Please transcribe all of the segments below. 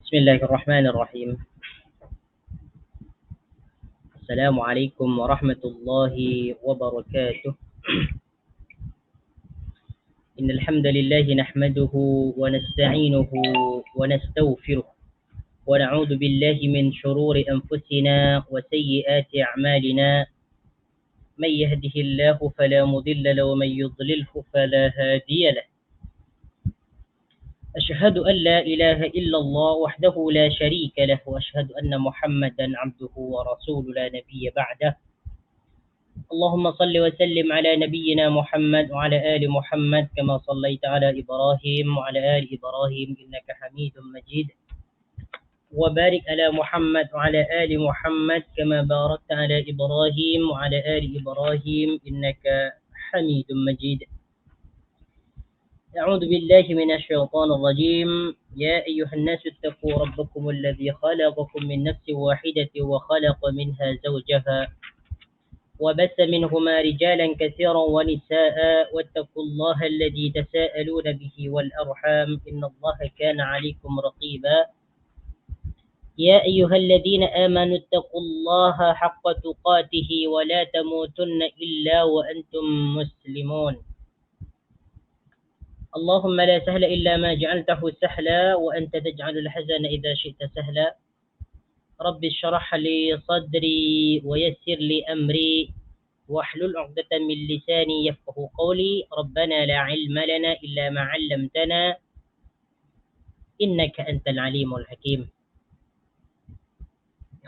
بسم الله الرحمن الرحيم. السلام عليكم ورحمة الله وبركاته. إن الحمد لله نحمده ونستعينه ونستغفره ونعوذ بالله من شرور أنفسنا وسيئات أعمالنا. من يهده الله فلا مضل له ومن يضلله فلا هادي له. أشهد أن لا إله إلا الله وحده لا شريك له وأشهد أن محمدا عبده ورسوله لا نبي بعده. اللهم صل وسلم على نبينا محمد وعلى آل محمد كما صليت على إبراهيم وعلى آل إبراهيم إنك حميد مجيد. وبارك على محمد وعلى آل محمد كما باركت على إبراهيم وعلى آل إبراهيم إنك حميد مجيد. أعوذ بالله من الشيطان الرجيم. يا أيها الناس اتقوا ربكم الذي خلقكم من نفس واحدة وخلق منها زوجها وبث منهما رجالا كثيرا ونساء واتقوا الله الذي تساءلون به والأرحام إن الله كان عليكم رقيبا. يا أيها الذين آمنوا اتقوا الله حق تقاته ولا تموتن إلا وأنتم مسلمون. اللهم لا سهل إلا ما جعلته سهلا وأنت تجعل الحزن إذا شئت سهلا. رب اشرح لي صدري ويسر لي أمري واحلل عقدة من لساني يفقه قولي. ربنا لا علم لنا إلا ما علمتنا إنك أنت العليم الحكيم.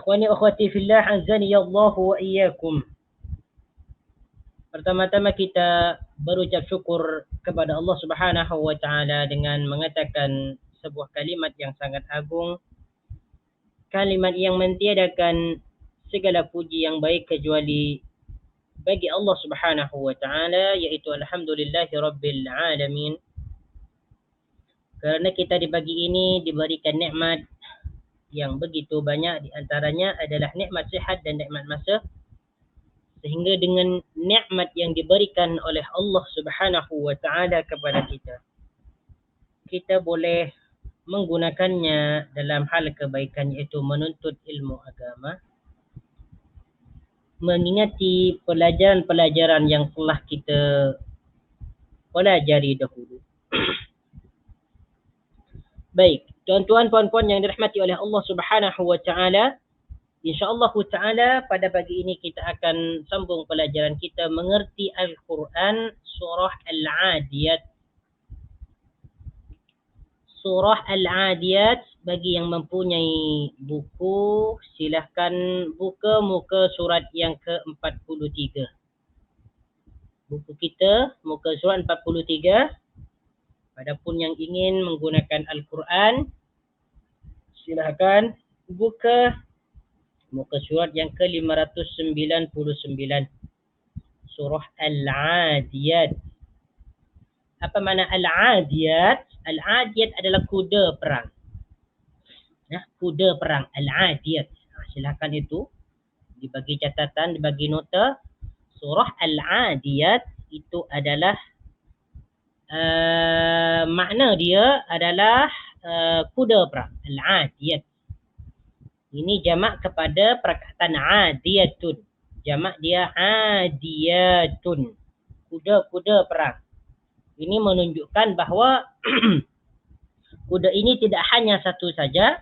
إخواني وأخواتي في الله عزني الله وإياكم. Pertama-tama kita berucap syukur kepada Allah Subhanahu wa taala dengan mengatakan sebuah kalimat yang sangat agung, kalimat yang mentiadakan segala puji yang baik kecuali bagi Allah Subhanahu wa taala, yaitu alhamdulillahi rabbil alamin. Kerana kita di pagi ini diberikan nikmat yang begitu banyak, di antaranya adalah nikmat sihat dan nikmat masa, sehingga dengan nikmat yang diberikan oleh Allah Subhanahu wa taala kepada kita, kita boleh menggunakannya dalam hal kebaikan, iaitu menuntut ilmu agama, mengingati pelajaran-pelajaran yang telah kita pelajari dahulu. Baik, tuan-tuan puan-puan yang dirahmati oleh Allah Subhanahu wa taala, insya-Allah taala pada pagi ini kita akan sambung pelajaran kita mengerti Al-Quran, surah Al-Adiyat. Surah Al-Adiyat, bagi yang mempunyai buku silahkan buka muka surat yang ke-43. Buku kita muka surat 43. Adapun yang ingin menggunakan Al-Quran, silahkan buka muka surat yang ke-599. Surah Al-Adiyat. Apa makna Al-Adiyat? Al-Adiyat adalah kuda perang. Kuda perang, Al-Adiyat. Silahkan itu dibagi catatan, dibagi nota. Surah Al-Adiyat itu adalah makna dia adalah kuda perang, Al-Adiyat. Ini jamak kepada perkataan Adiyatun. Jamak dia Adiyatun, kuda-kuda perang. Ini menunjukkan bahawa kuda ini tidak hanya satu saja,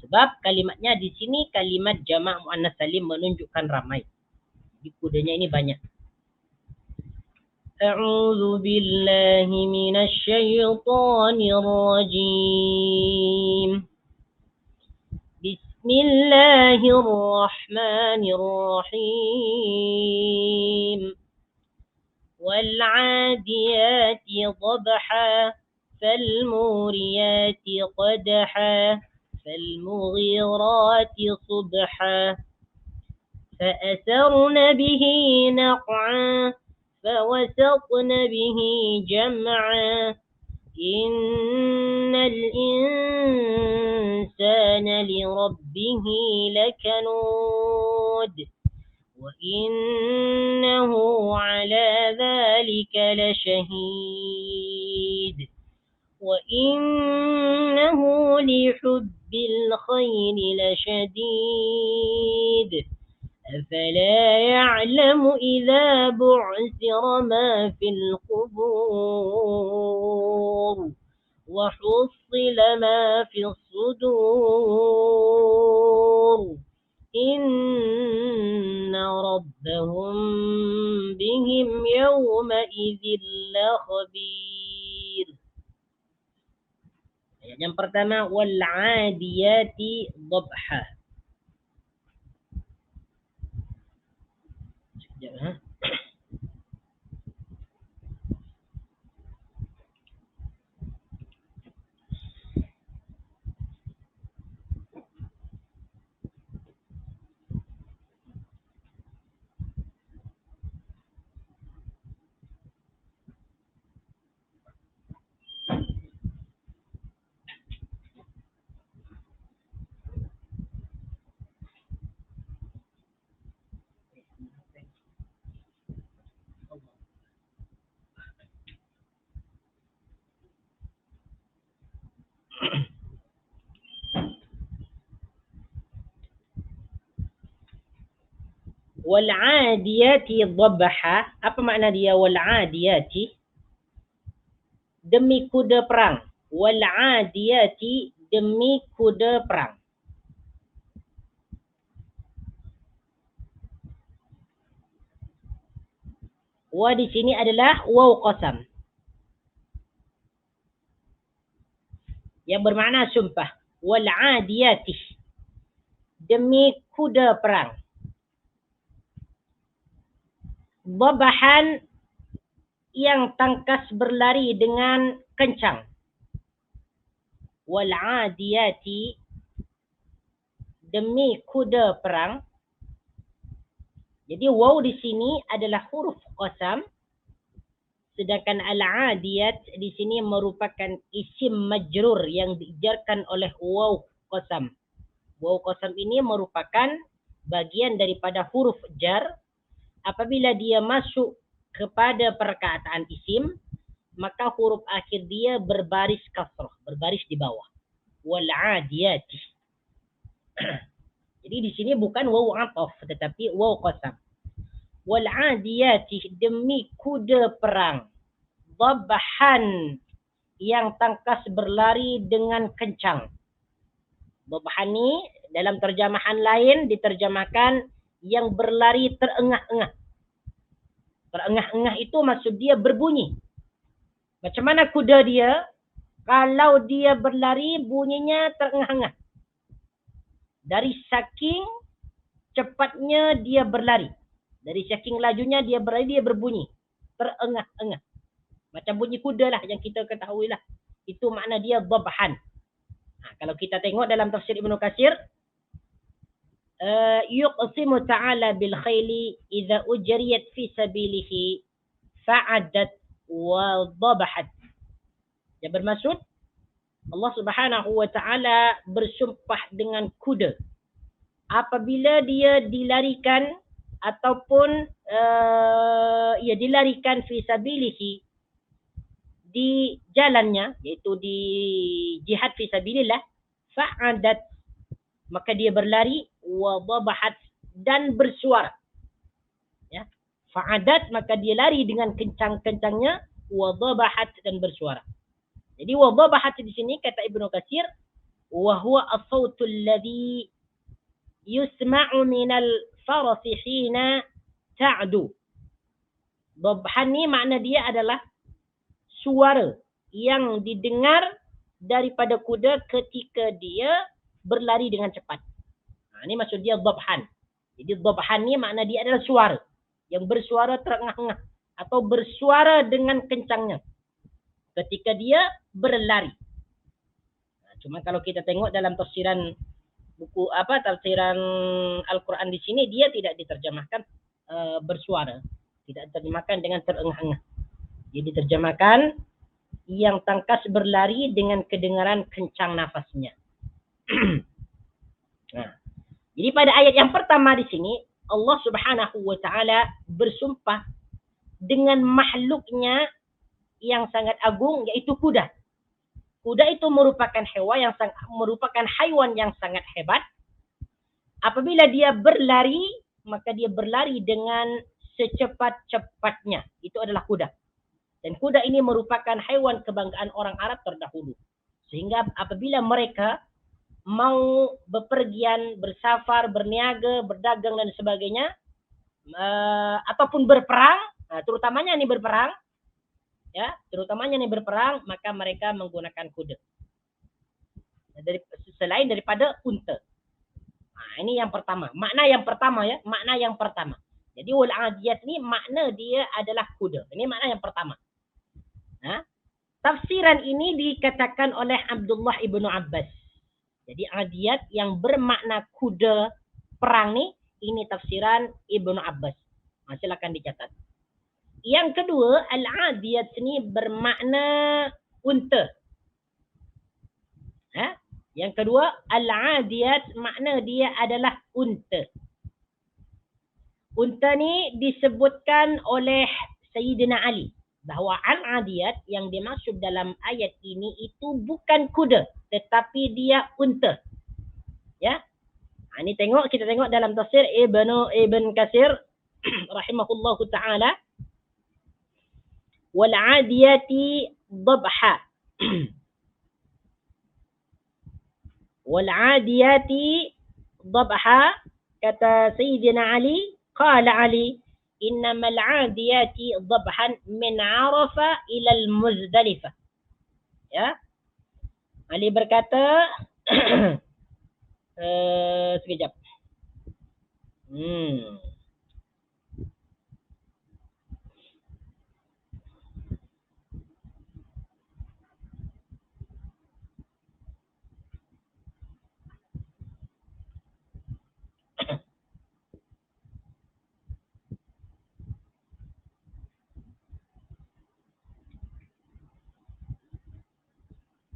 sebab kalimatnya di sini kalimat jamak muannas salim menunjukkan ramai. Jadi kudanya ini banyak. A'udzu billahi minasy syaithanir rajim. Bismillahirrahmanirrahim. والعاديات ضبحا فالموريات قدحا فالمغيرات صبحا فأثرن به نقعا فوسطن به جمعا إن الإنسان لربه لكنود وإنه على ذلك لشهيد وإنه لحب بالخير لشديد أفلا يعلم إذا بعثر ما في القبور وحصل ما في الصدور إن ربهم بهم يومئذ لخبير. Ayat yang pertama, wal adiyati dhabha. Wal adiyati dhabha. Apa makna dia wal adiyati? Demi kuda perang. Wal adiyati demi kuda perang. Wa di sini adalah waw qasam yang bermakna sumpah. Wal adiyati demi kuda perang. Dhabhan yang tangkas berlari dengan kencang. Wal adiyati demi kuda perang. Jadi waw di sini adalah huruf qasam, sedangkan al-adiyat di sini merupakan isim majrur yang dijarkan oleh waw qasam. Waw qasam ini merupakan bagian daripada huruf jar. Apabila dia masuk kepada perkataan isim, maka huruf akhir dia berbaris kasrah, berbaris di bawah. Wal adiyati. Jadi di sini bukan waw ataf tetapi waw qasam. Wal adiyati demi kuda perang. Dhabhan yang tangkas berlari dengan kencang. Dhabhan ni dalam terjemahan lain diterjemahkan yang berlari terengah-engah. Terengah-engah itu maksud dia berbunyi. Macam mana kuda dia? Kalau dia berlari bunyinya terengah-engah. Dari saking cepatnya dia berlari. Dari saking lajunya dia berlari, dia berbunyi. Terengah-engah. Macam bunyi kuda lah yang kita ketahui lah. Itu makna dia dhabhan. Kalau kita tengok dalam tafsir Ibnu Katsir, yuqsimu ta'ala bil khayli idza ujriyat fi sabilihi fa'adat wa dhabahat. Yang bermaksud Allah Subhanahu wa taala bersumpah dengan kuda apabila dia dilarikan ataupun dilarikan fi sabilihi di jalannya, iaitu di jihad fi sabilillah, fa'adat maka dia berlari, wa dhabahat dan bersuara. Ya. Fa'adat maka dia lari dengan kencang-kencangnya, wa dhabahat dan bersuara. Jadi wa dhabahat di sini kata Ibnu Katsir, wa huwa as-sautu alladhi yusma'u minal farasi hina ta'du. Dhabhan ni makna dia adalah suara yang didengar daripada kuda ketika dia berlari dengan cepat. Ini maksud dia dhabhan. Jadi dhabhan ni makna dia adalah suara yang bersuara terengah-engah atau bersuara dengan kencangnya ketika dia berlari. Cuma kalau kita tengok dalam tafsiran tafsiran Al-Quran di sini dia tidak diterjemahkan bersuara, tidak diterjemahkan dengan terengah-engah. Dia diterjemahkan yang tangkas berlari dengan kedengaran kencang nafasnya. Jadi pada ayat yang pertama di sini Allah Subhanahu wa taala bersumpah dengan makhluknya yang sangat agung, yaitu kuda. Kuda itu merupakan haiwan yang sangat hebat. Apabila dia berlari, maka dia berlari dengan secepat-cepatnya. Itu adalah kuda. Dan kuda ini merupakan haiwan kebanggaan orang Arab terdahulu. Sehingga apabila mereka mau bepergian, bersafar, berniaga, berdagang dan sebagainya, ataupun berperang, terutamanya ini berperang, maka mereka menggunakan kuda. Selain daripada unta. Ini yang pertama. Makna yang pertama. Jadi wal adiyat ni makna dia adalah kuda. Ini makna yang pertama. Tafsiran ini dikatakan oleh Abdullah ibnu Abbas. Jadi adiyat yang bermakna kuda perang ni, ini tafsiran Ibnu Abbas. Silakan dicatat. Yang kedua, al-adiyat ni bermakna unta. Yang kedua, al-adiyat makna dia adalah unta. Unta ni disebutkan oleh Sayyidina Ali bahawa al-adiyat yang dimaksud dalam ayat ini itu bukan kuda, tetapi dia unta. Ya. Ini kita tengok dalam tafsir Ibn Katsir rahimahullahu taala, wal 'adiyati dhabha. Wal 'adiyati dhabha, kata Sayyidina Ali, qala Ali, innamal 'adiyati dhabhan min 'Arafah ila al-Muzdalifah. Ya. Ali berkata sekejap.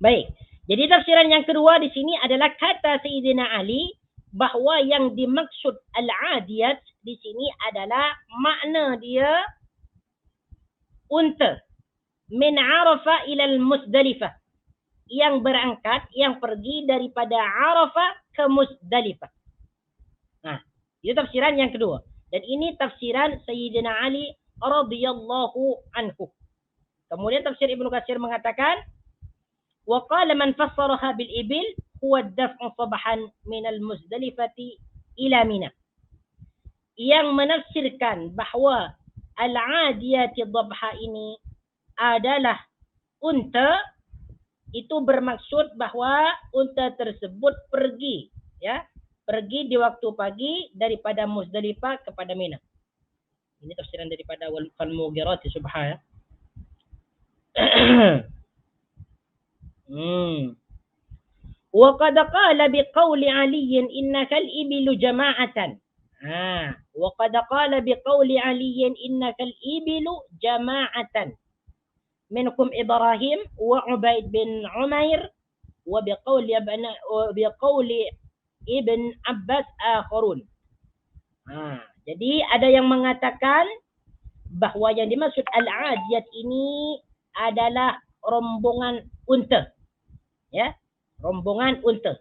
Baik. Jadi tafsiran yang kedua di sini adalah kata Sayyidina Ali bahawa yang dimaksud al-adiyat di sini adalah makna dia unta. Min Arafah ila al-Muzdalifah. Yang berangkat, yang pergi daripada Arafah ke Muzdalifah. Itu tafsiran yang kedua. Dan ini tafsiran Sayyidina Ali radhiyallahu anhu. Kemudian tafsir Ibnu Katsir mengatakan, وقال من فسرها بالإبل هو الدفع صبحا من المزدلفة إلى منى. Yang menafsirkan bahawa al-adiyati dhabha ini adalah unta, itu bermaksud bahawa unta tersebut pergi di waktu pagi daripada Muzdalifah kepada Mina. Ini tafsiran daripada Al-Mughirati subha. وقد قال بقول علي إنك الإبل جماعة. وقد قال بقول علي إنك الإبل جماعة منكم إبراهيم وعبيد بن عمير وبقول Ibn Abbas akharun. Jadi ada yang mengatakan bahawa yang dimaksud al-adiyat ini adalah rombongan unta. Ya, rombongan unta.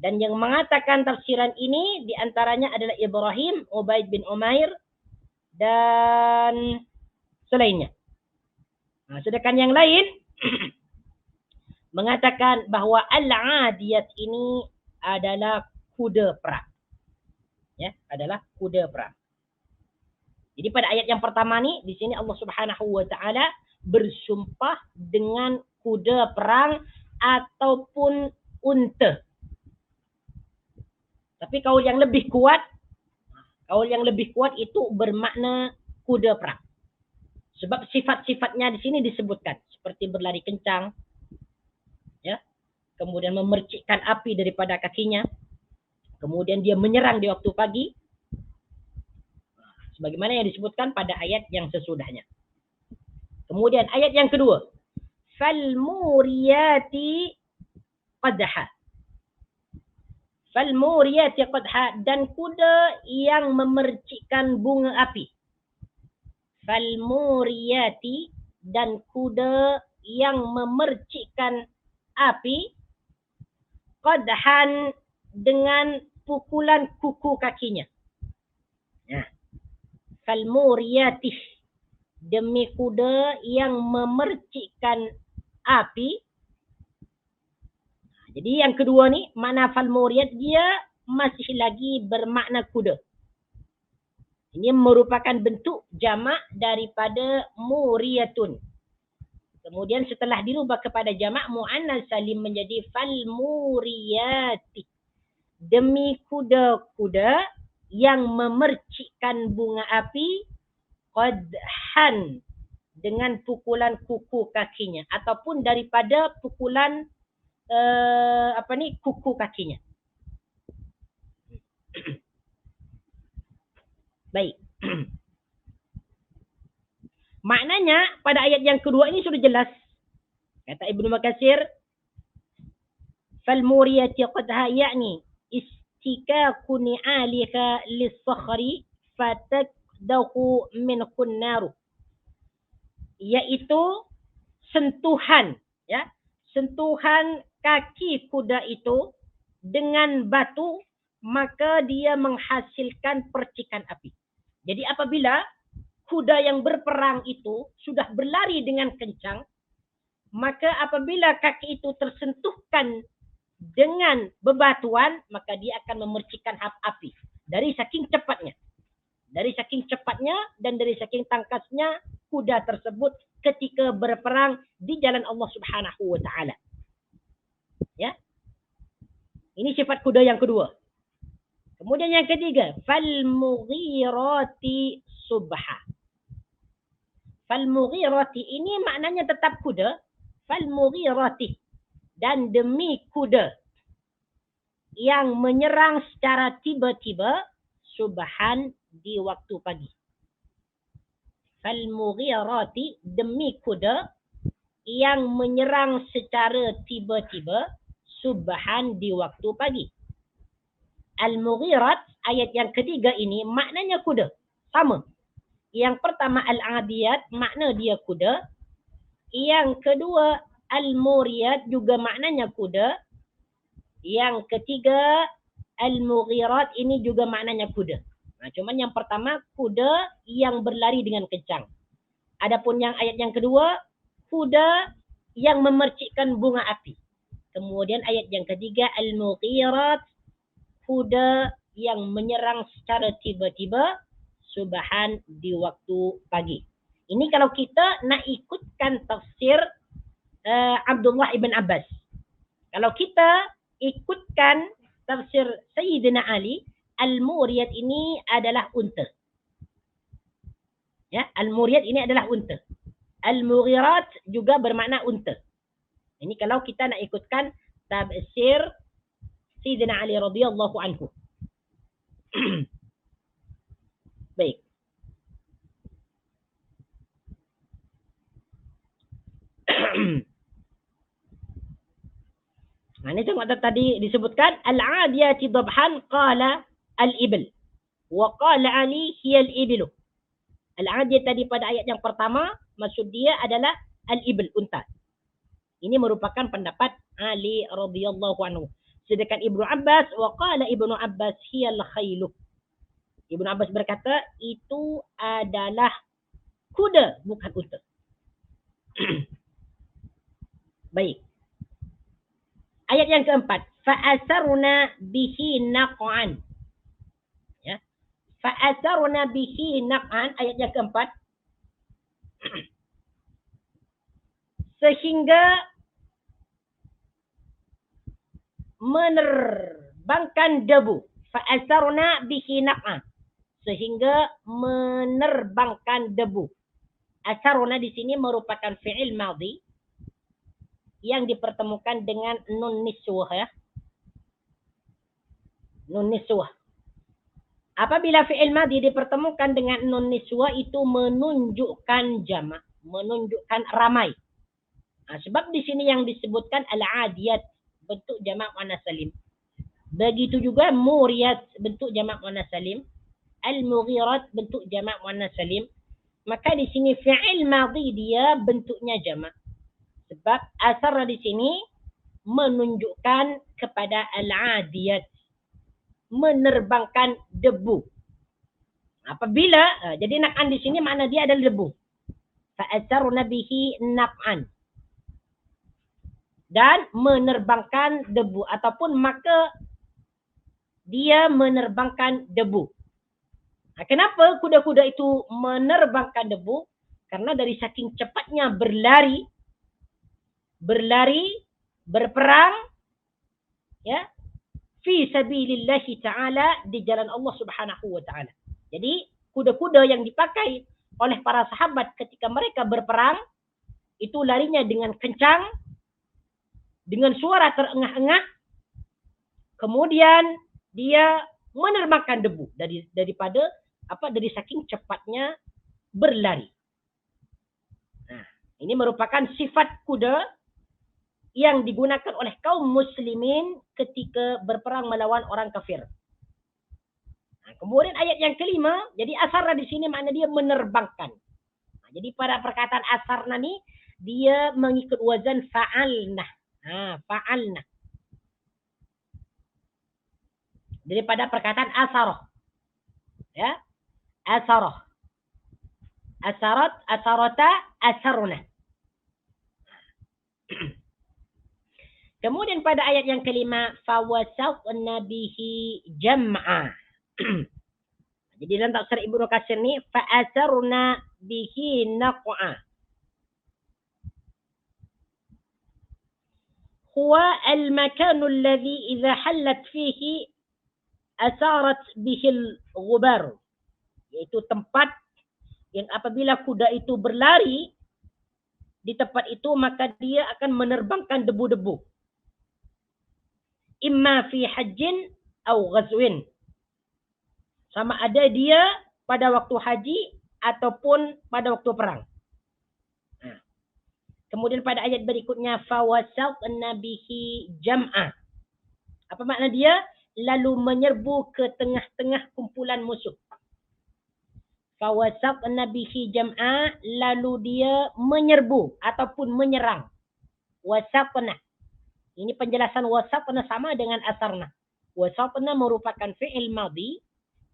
Dan yang mengatakan tafsiran ini diantaranya adalah Ibrahim, Ubaid bin Umair dan selainnya. Sedangkan yang lain mengatakan bahawa al-adiyat ini adalah kuda perang. Ya, adalah kuda perang. Jadi pada ayat yang pertama ni, di sini Allah Subhanahu wa taala bersumpah dengan kuda perang ataupun unta. Tapi kaul yang lebih kuat itu bermakna kuda perang. Sebab sifat-sifatnya di sini disebutkan seperti berlari kencang, ya, kemudian memercikkan api daripada kakinya, kemudian dia menyerang di waktu pagi, sebagaimana yang disebutkan pada ayat yang sesudahnya. Kemudian ayat yang kedua, falmuriyati qadha. Falmuriyati qadha, dan kuda yang memercikkan bunga api. Falmuriyati, dan kuda yang memercikkan api qadhan dengan pukulan kuku kakinya. Ya. Falmuriyatih, demi kuda yang memercikkan api. Jadi yang kedua ni, makna falmuriyat dia masih lagi bermakna kuda. Ini merupakan bentuk jamak daripada muriyatun. Kemudian setelah dirubah kepada jamak muannas salim menjadi falmuriyati, demi kuda-kuda yang memercikkan bunga api qadhan dengan pukulan kuku kakinya ataupun daripada pukulan kuku kakinya. Baik. Maknanya pada ayat yang kedua ini sudah jelas. Kata Ibnu Makassir, falmuriyati qadha yakni istikaku ni'alika lis-sakhri fatakdahu minhun naru, yaitu sentuhan, ya, sentuhan kaki kuda itu dengan batu, maka dia menghasilkan percikan api. Jadi apabila kuda yang berperang itu sudah berlari dengan kencang, maka apabila kaki itu tersentuhkan dengan bebatuan, maka dia akan memercikan api dari saking cepatnya. Dari saking cepatnya dan dari saking tangkasnya kuda tersebut ketika berperang di jalan Allah Subhanahu wa taala. Ya. Ini sifat kuda yang kedua. Kemudian yang ketiga, falmughirati subha. Falmughirati ini maknanya tetap kuda. Falmughirati, dan demi kuda yang menyerang secara tiba-tiba subhan di waktu pagi. Falmughirati, demi kuda yang menyerang secara tiba-tiba subhan di waktu pagi. Al-mughirat, ayat yang ketiga ini maknanya kuda. Sama. Yang pertama al-adiyat, makna dia kuda. Yang kedua al-muriyat, juga maknanya kuda. Yang ketiga al-mughirat, ini juga maknanya kuda. Nah, cuman yang pertama kuda yang berlari dengan kencang. Adapun yang ayat yang kedua kuda yang memercikkan bunga api. Kemudian ayat yang ketiga al-mughirat, kuda yang menyerang secara tiba-tiba subhan di waktu pagi. Ini kalau kita nak ikutkan tafsir Abdullah ibn Abbas. Kalau kita ikutkan tafsir Sayyidina Ali, al-muriyat ini adalah unta. Ya, al-muriyat ini adalah unta. Al-mughirat juga bermakna unta. Ini kalau kita nak ikutkan tafsir Sayyidina Ali radhiyallahu anhu. Baik. Nah, ini tengok tadi disebutkan al-adiyati dhabhan qala al-ibil wa qala Ali hiya al-ibilu. Al-adiyat tadi pada ayat yang pertama maksud dia adalah al-ibil, unta. Ini merupakan pendapat Ali radhiyallahu anhu. Sedangkan Ibnu Abbas wa qala Ibnu Abbas hiya al-khailu. Ibnu Abbas berkata itu adalah kuda bukan unta. Baik. Ayat yang keempat, fa'asarna bihi naq'an. Ya. Fa'asarna bihi naq'an, ayat yang keempat. Sehingga menerbangkan debu. Fa'asarna bihi naq'an. Sehingga menerbangkan debu. Asaruna di sini merupakan fi'il madhi yang dipertemukan dengan nun niswah, ya. Nun niswah. Apabila fi'il madhi dipertemukan dengan nun niswah itu menunjukkan jamak, menunjukkan ramai. Nah, sebab di sini yang disebutkan al-adiyat bentuk jamak muannas salim. Begitu juga muriyat bentuk jamak muannas salim, al-mughirat bentuk jamak muannas salim. Maka di sini fi'il madhi dia bentuknya jamak. Sebab asar di sini menunjukkan kepada al-adiyat, menerbangkan debu. Apabila jadi naq'an di sini makna dia adalah debu. Fa'atharna bihi naq'an. Dan menerbangkan debu ataupun maka dia menerbangkan debu. Kenapa kuda-kuda itu menerbangkan debu? Karena dari saking cepatnya berlari, berperang, ya, fi sabilillahi ta'ala, di jalan Allah Subhanahu wa ta'ala. Jadi kuda-kuda yang dipakai oleh para sahabat ketika mereka berperang itu larinya dengan kencang, dengan suara terengah-engah, kemudian dia menerbangkan debu dari saking cepatnya berlari. Nah, ini merupakan sifat kuda yang digunakan oleh kaum muslimin ketika berperang melawan orang kafir. Nah, kemudian ayat yang kelima, jadi asarna di sini makna dia menerbangkan. Nah, jadi pada perkataan asarna ni dia mengikut wazan fa'alna. Fa'alna. Daripada perkataan asarah. Ya. Asarah. Asarat, asarata, asarna. Kemudian pada ayat yang kelima, fawasatna bihi jam'a. Jadi dalam tafsir Ibnu Katsir ni fa'asarna bihi naq'a. Huwa al-makan alladhi idza hallat fihi asarat bihi al-ghubar. Yaitu tempat yang apabila kuda itu berlari di tempat itu maka dia akan menerbangkan debu-debu. Imma fi hajjin atau ghazwin. Sama ada dia pada waktu haji ataupun pada waktu perang. Nah. Kemudian pada ayat berikutnya fawasatna bihi jam'a. Apa makna dia? Lalu menyerbu ke tengah-tengah kumpulan musuh. Fawasatna bihi jam'a, lalu dia menyerbu ataupun menyerang. Wasatna. Ini penjelasan wasatna sama dengan asarna. Wasatna merupakan fi'il madhi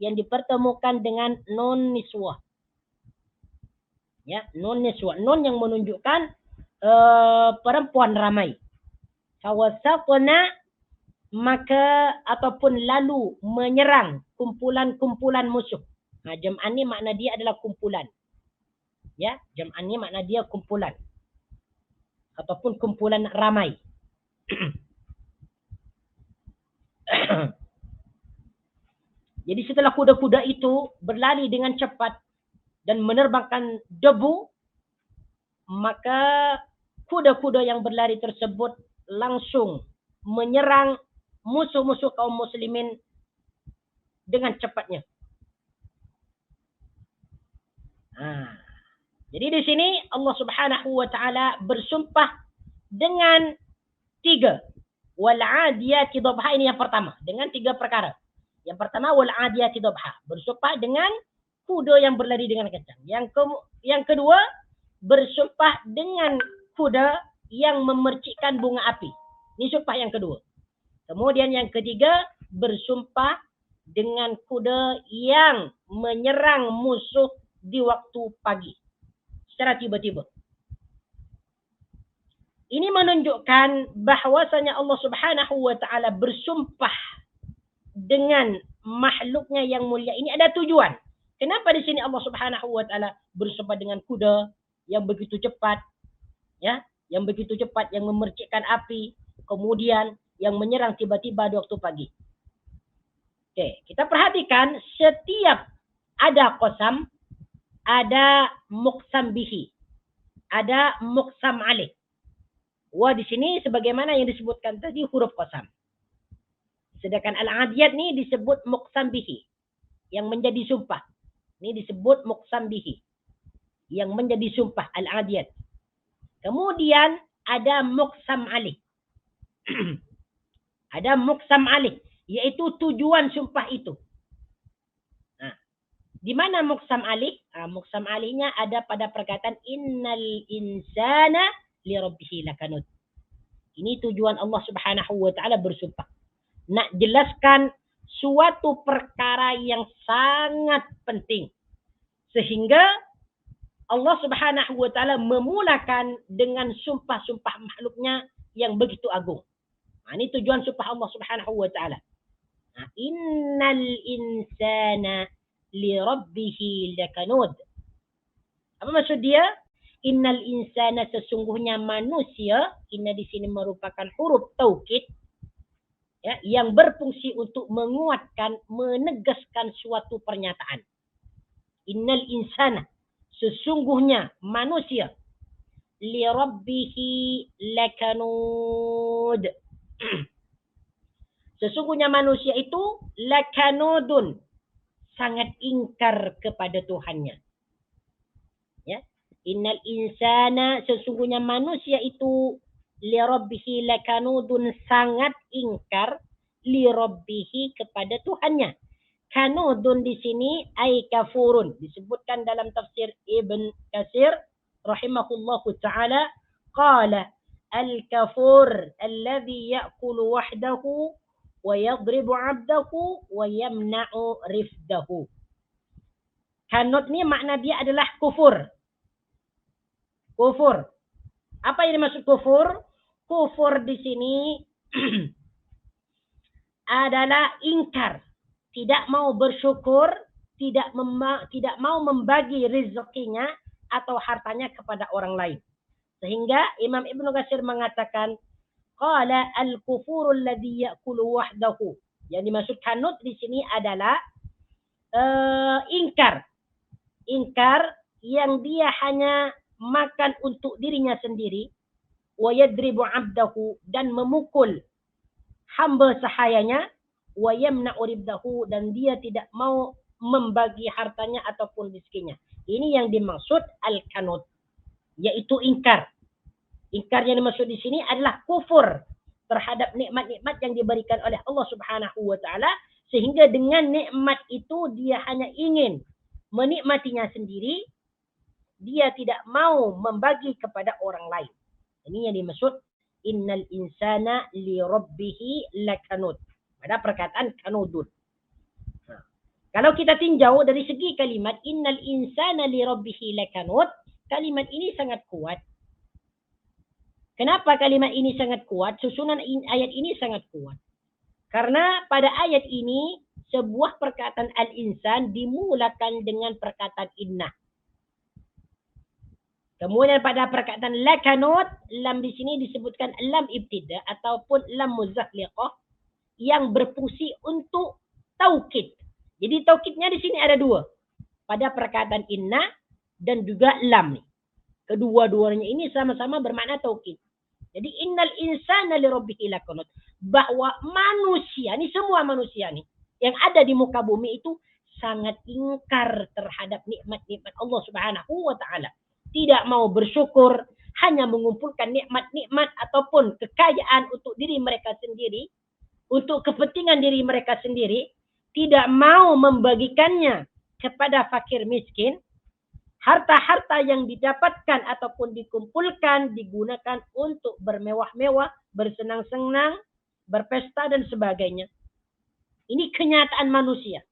yang dipertemukan dengan nun niswah. Ya, nun niswah, nun yang menunjukkan perempuan ramai. Fawasatna maka ataupun lalu menyerang kumpulan-kumpulan musuh. Nah, jam'an ni makna dia adalah kumpulan. Ya, jam'an ni makna dia kumpulan. Ataupun kumpulan ramai. Jadi setelah kuda-kuda itu berlari dengan cepat dan menerbangkan debu, maka kuda-kuda yang berlari tersebut langsung menyerang musuh-musuh kaum muslimin dengan cepatnya. Jadi di sini Allah Subhanahu wa taala bersumpah dengan 3. Wal 'adiyati dhabha, ini yang pertama, dengan 3 perkara. Yang pertama wal 'adiyati dhabha, bersumpah dengan kuda yang berlari dengan kencang. Yang kedua bersumpah dengan kuda yang memercikkan bunga api. Ini sumpah yang kedua. Kemudian yang ketiga bersumpah dengan kuda yang menyerang musuh di waktu pagi secara tiba-tiba. Ini menunjukkan bahwasanya Allah Subhanahu wa taala bersumpah dengan makhluknya yang mulia ini ada tujuan. Kenapa di sini Allah Subhanahu wa taala bersumpah dengan kuda yang begitu cepat, ya, yang begitu cepat, yang memercikkan api, kemudian yang menyerang tiba-tiba di waktu pagi. Oke, kita perhatikan setiap ada qasam, ada muqsam bihi, ada muqsam alaih. Wa di sini sebagaimana yang disebutkan tadi huruf qasam. Sedangkan al-adiyat ni disebut muqsam bihi, yang menjadi sumpah. Ini disebut muqsam bihi, yang menjadi sumpah al-adiyat. Kemudian ada muqsam alaih. Ada muqsam alaih, yaitu tujuan sumpah itu. Nah, di mana muqsam alaih? Muqsam alaihnya ada pada perkataan innal insana li rabbih lakanud. Ini tujuan Allah Subhanahu wa taala bersumpah. Nak jelaskan suatu perkara yang sangat penting. Sehingga Allah Subhanahu wa taala memulakan dengan sumpah-sumpah makhluknya yang begitu agung. Ini tujuan sumpah Allah Subhanahu wa taala. Innal insana li rabbih lakanud. Apa maksud dia? Innal insana, sesungguhnya manusia, inna di sini merupakan huruf taukid, ya, yang berfungsi untuk menguatkan, menegaskan suatu pernyataan. Innal insana, sesungguhnya manusia, li rabbih lakanud. Sesungguhnya manusia itu lakanudun, sangat ingkar kepada Tuhannya. Ya. Innal insana, sesungguhnya manusia itu li rabbihi lakanudun, sangat ingkar li rabbihi, kepada Tuhannya. Kanudun di sini ay kafurun, disebutkan dalam tafsir Ibn Katsir rahimahullahu taala, qala al-kafur alladhi ya'kulu wahdahu wa yadribu 'abdahu wa yamna'u rifdahu. Kanut ni makna dia adalah kufur. Kufur. Apa yang dimaksud kufur? Kufur di sini adalah ingkar, tidak mau bersyukur, tidak mau membagi rezekinya atau hartanya kepada orang lain. Sehingga Imam Ibnu Katsir mengatakan, qala al-kufuru alladhi ya'kulu wahdahu. Yang dimaksud kanut di sini adalah ingkar. Ingkar yang dia hanya makan untuk dirinya sendiri, wa yadribu 'abdahu, dan memukul hamba sahayanya, wa yamna'u ribdahu, dan dia tidak mau membagi hartanya ataupun rezekinya. Ini yang dimaksud al-kanut, yaitu ingkar. Ingkar yang dimaksud di sini adalah kufur terhadap nikmat-nikmat yang diberikan oleh Allah Subhanahu wa taala, sehingga dengan nikmat itu dia hanya ingin menikmatinya sendiri, dia tidak mau membagi kepada orang lain. Ini yang dimaksud innal insana li rabbih lakanud, pada perkataan kanudun. Kalau kita tinjau dari segi kalimat innal insana li rabbih lakanud, kalimat ini sangat kuat. Kenapa kalimat ini sangat kuat? Susunan ayat ini sangat kuat. Karena pada ayat ini sebuah perkataan al-insan dimulakan dengan perkataan inna. Kemudian pada perkataan lakanut, lam di sini disebutkan lam ibtida ataupun lam muzahliqah yang berfungsi untuk taukid. Jadi taukidnya di sini ada dua. Pada perkataan inna dan juga lam. Kedua-duanya ini sama-sama bermakna taukid. Jadi innal insana li rabbihi lakanut, bahwa manusia, ini semua manusia nih yang ada di muka bumi itu sangat ingkar terhadap nikmat-nikmat Allah Subhanahu wa taala. Tidak mau bersyukur, hanya mengumpulkan nikmat-nikmat ataupun kekayaan untuk diri mereka sendiri, untuk kepentingan diri mereka sendiri, tidak mau membagikannya kepada fakir miskin. Harta-harta yang didapatkan ataupun dikumpulkan digunakan untuk bermewah-mewah, bersenang-senang, berpesta dan sebagainya. Ini kenyataan manusia.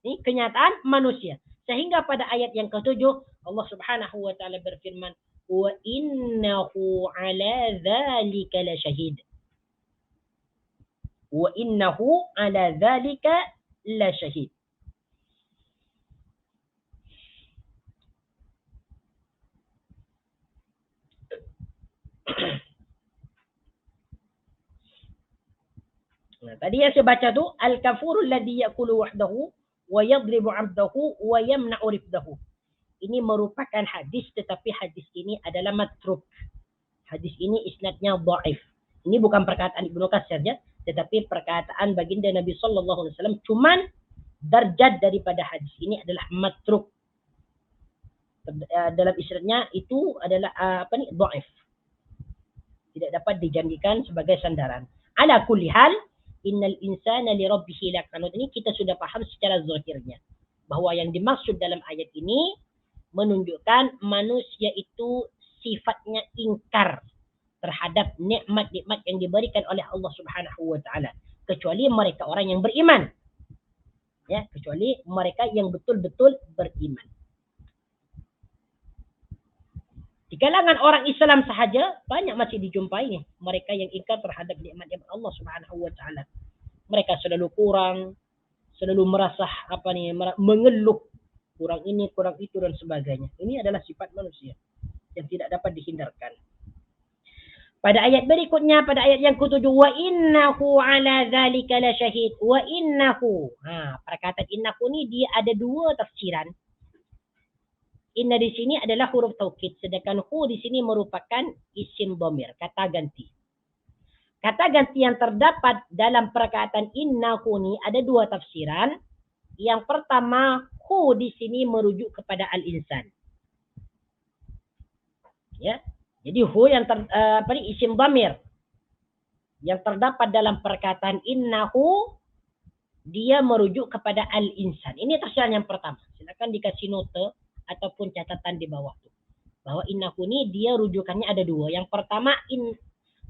Ini kenyataan manusia. Sehingga pada ayat yang ke-7 Allah Subhanahu wa taala berfirman, wa innahu ala dzalika lasyahid. Wa innahu ala dzalika lasyahid. Nah, tadi yang saya baca tu al-kafurul ladzi ya'kulu wahdahu wa yadribu 'abdahu wa yamna'u rifdahu. Ini merupakan hadis, tetapi hadis ini adalah matruk. Hadis ini isnadnya dhaif. Ini bukan perkataan Ibnu Katsir ya, tetapi perkataan baginda Nabi sallallahu alaihi wasallam, cuman darjat daripada hadis ini adalah matruk. Dalam isnadnya itu adalah dhaif. Tidak dapat dijadikan sebagai sandaran. Ala kulli hal, innal insana li rabbih lakanud, ini kita sudah paham secara zahirnya bahwa yang dimaksud dalam ayat ini menunjukkan manusia itu sifatnya ingkar terhadap nikmat-nikmat yang diberikan oleh Allah Subhanahu wa taala, kecuali mereka orang yang beriman. Ya, kecuali mereka yang betul-betul beriman. Di kalangan orang Islam sahaja banyak masih dijumpai mereka yang ingkar terhadap nikmat-nikmat Allah Subhanahu wa taala. Mereka selalu kurang, selalu merasa mengeluh, kurang ini, kurang itu dan sebagainya. Ini adalah sifat manusia yang tidak dapat dihindarkan. Pada ayat berikutnya, pada ayat yang ke-7, wa innahu ala dzalika lasyahid. Wa innahu. Perkataan innahu ni dia ada dua tafsiran. Inna di sini adalah huruf taukid, sedangkan hu di sini merupakan isim dhamir, kata ganti. Kata ganti yang terdapat dalam perkataan innahu ni ada dua tafsiran. Yang pertama, hu di sini merujuk kepada al-insan. Ya. Jadi hu yang isim dhamir yang terdapat dalam perkataan innahu, dia merujuk kepada al-insan. Ini tafsiran yang pertama. Silakan dikasih nota ataupun catatan di bawah tu, bahwa innahu ni dia rujukannya ada dua. Yang pertama,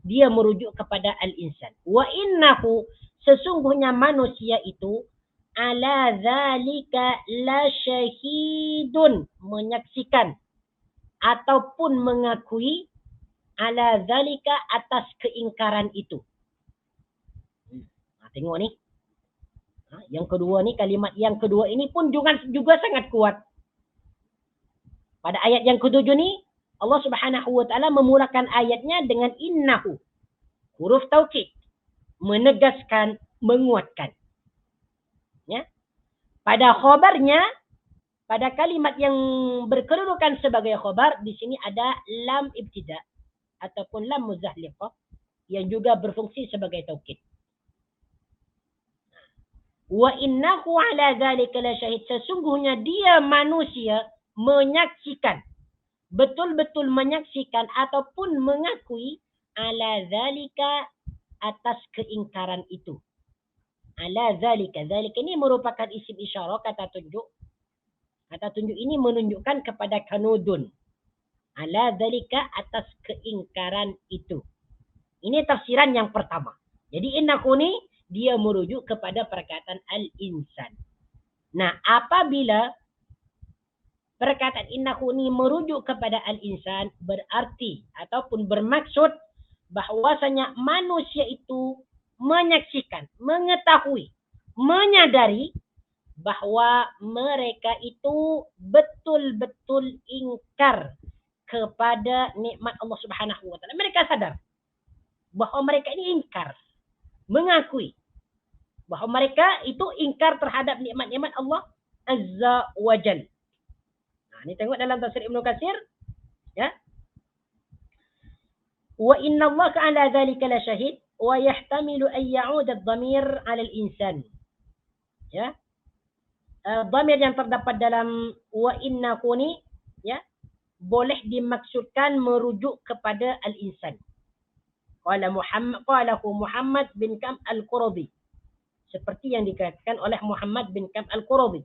dia merujuk kepada al-insan. Wa innahu, sesungguhnya manusia itu ala zalika la syahidun, menyaksikan ataupun mengakui, ala zalika, atas keingkaran itu. Tengok ni. Yang kedua ni, kalimat yang kedua ini pun juga sangat kuat. Pada ayat yang ke-7 ni, Allah Subhanahu wa taala memulakan ayatnya dengan innahu. Huruf taukid, menegaskan, menguatkan. Ya. Pada khabarnya, pada kalimat yang berkedudukan sebagai khabar, di sini ada lam ibtida ataupun lam muzahliqah yang juga berfungsi sebagai taukid. Wa innahu ala dzalika lasyahid, sesungguhnya dia manusia menyaksikan, betul-betul menyaksikan ataupun mengakui, ala dzalika, atas keingkaran itu. Ala dzalika, dzalika ini merupakan isim isyarah, kata tunjuk. Kata tunjuk ini menunjukkan kepada kanudun. Ala dzalika, atas keingkaran itu. Ini tafsiran yang pertama. Jadi innahu ni dia merujuk kepada perkataan al-insan. Nah, apabila perkataan innahu ni merujuk kepada al-insan, berarti ataupun bermaksud bahwasanya manusia itu menyaksikan, mengetahui, menyadari bahwa mereka itu betul-betul ingkar kepada nikmat Allah Subhanahu wa taala. Mereka sadar bahwa mereka ini ingkar, mengakui bahwa mereka itu ingkar terhadap nikmat-nikmat Allah Azza wa Jalla. Ini tengok dalam tafsir Ibnu Katsir, ya. Wa inna Allah ala dzalika la syahid wa yahtamilu an ya'ud ad-dhamir 'ala al-insan. Ya. Dhamir yang terdapat dalam wa innahu ni, ya, boleh dimaksudkan merujuk kepada al-insan. Qalahu Muhammad bin Ka'b al-Quradi. Seperti yang dikatakan oleh Muhammad bin Ka'b al-Quradi.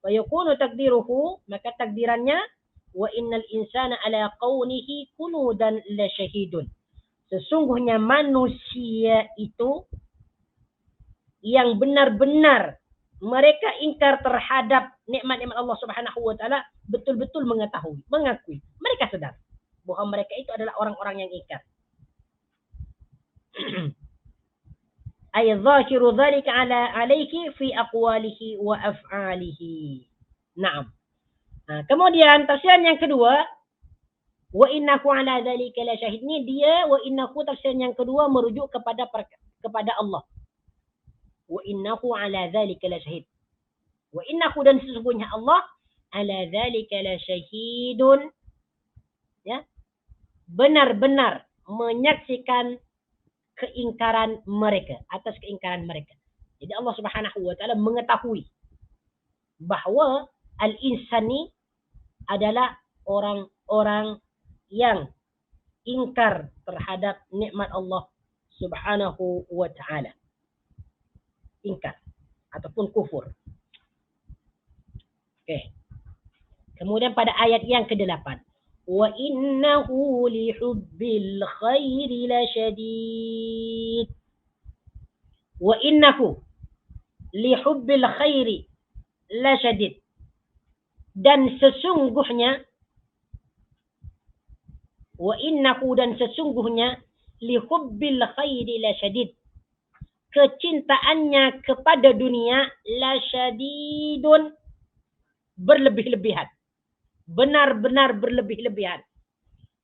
Wa yakunu takdiruhu, maka takdirannya wa innal insana ala qawnihi kunudan la syahidun. Sesungguhnya manusia itu yang benar-benar mereka ingkar terhadap nikmat-nikmat Allah Subhanahu wa taala, betul-betul mengetahui, mengakui. Mereka sadar bahwa mereka itu adalah orang-orang yang ingkar. Ay zahiru dzalika alayhi fi aqwalihi wa af'alihi. Naam. Kemudian tafsiran yang kedua, wa innahu ala dzalika la syahid, ni dia wa innahu tafsiran yang kedua merujuk kepada Allah. Wa innahu ala dzalika la syahid. Wa innahu, dan sesungguhnya Allah, ala dzalika la syahidun, ya, benar-benar menyaksikan keingkaran mereka, atas keingkaran mereka. Jadi Allah Subhanahu wa taala mengetahui bahwa al-insani adalah orang-orang yang ingkar terhadap nikmat Allah Subhanahu wa taala. Ingkar ataupun kufur. Okey. Kemudian pada ayat yang ke-8. وإنه لحب الخير لشديد. وإنه لحب الخير لشديد. Dan sesungguhnya, wa innahu, dan sesungguhnya, lihubbil khairi lasyadid, kecintaannya kepada dunia, lasyadidun, berlebih-lebihan, benar-benar berlebih-lebihan.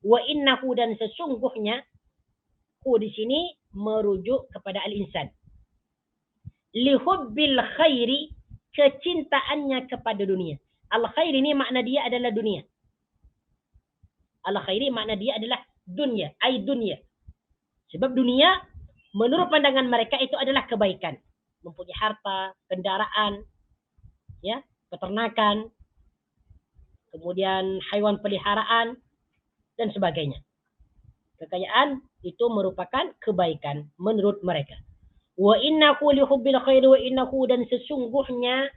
Wa innahu, dan sesungguhnya, hu di sini merujuk kepada al-insan. Lihubbil khairi, kecintaannya kepada dunia. Al-khair ini makna dia adalah dunia. Al-khairi makna dia adalah dunia, ai dunia. Sebab dunia menurut pandangan mereka itu adalah kebaikan. Mempunyai harta, kendaraan, ya, peternakan, kemudian haiwan peliharaan dan sebagainya. Kekayaan itu merupakan kebaikan menurut mereka. Wa innahu lihubbil khairi, wa innahu, dan sesungguhnya,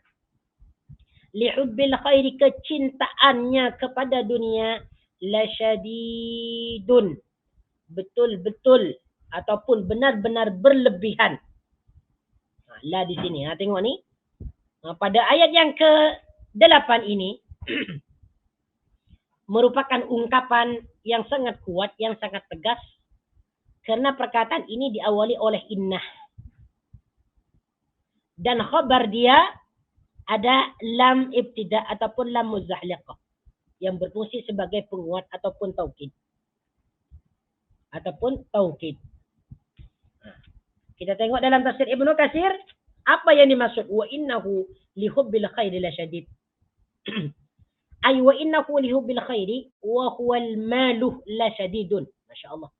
lihubbil khairi, kecintaannya kepada dunia, lasyadidun, betul-betul ataupun benar-benar berlebihan. La di sini, tengok ni. Pada ayat yang ke-8 ini merupakan ungkapan yang sangat kuat, yang sangat tegas, karena perkataan ini diawali oleh innah. Dan khabar dia ada lam ibtida ataupun lam muzahliqah yang berfungsi sebagai penguat ataupun taukid. Kita tengok dalam tafsir Ibnu Katsir apa yang dimaksud wa innahu lihubbil khairi lasyadid. Ay wa innahu lihubbil khairi wa huwal malu lasyadidun. Masya-Allah.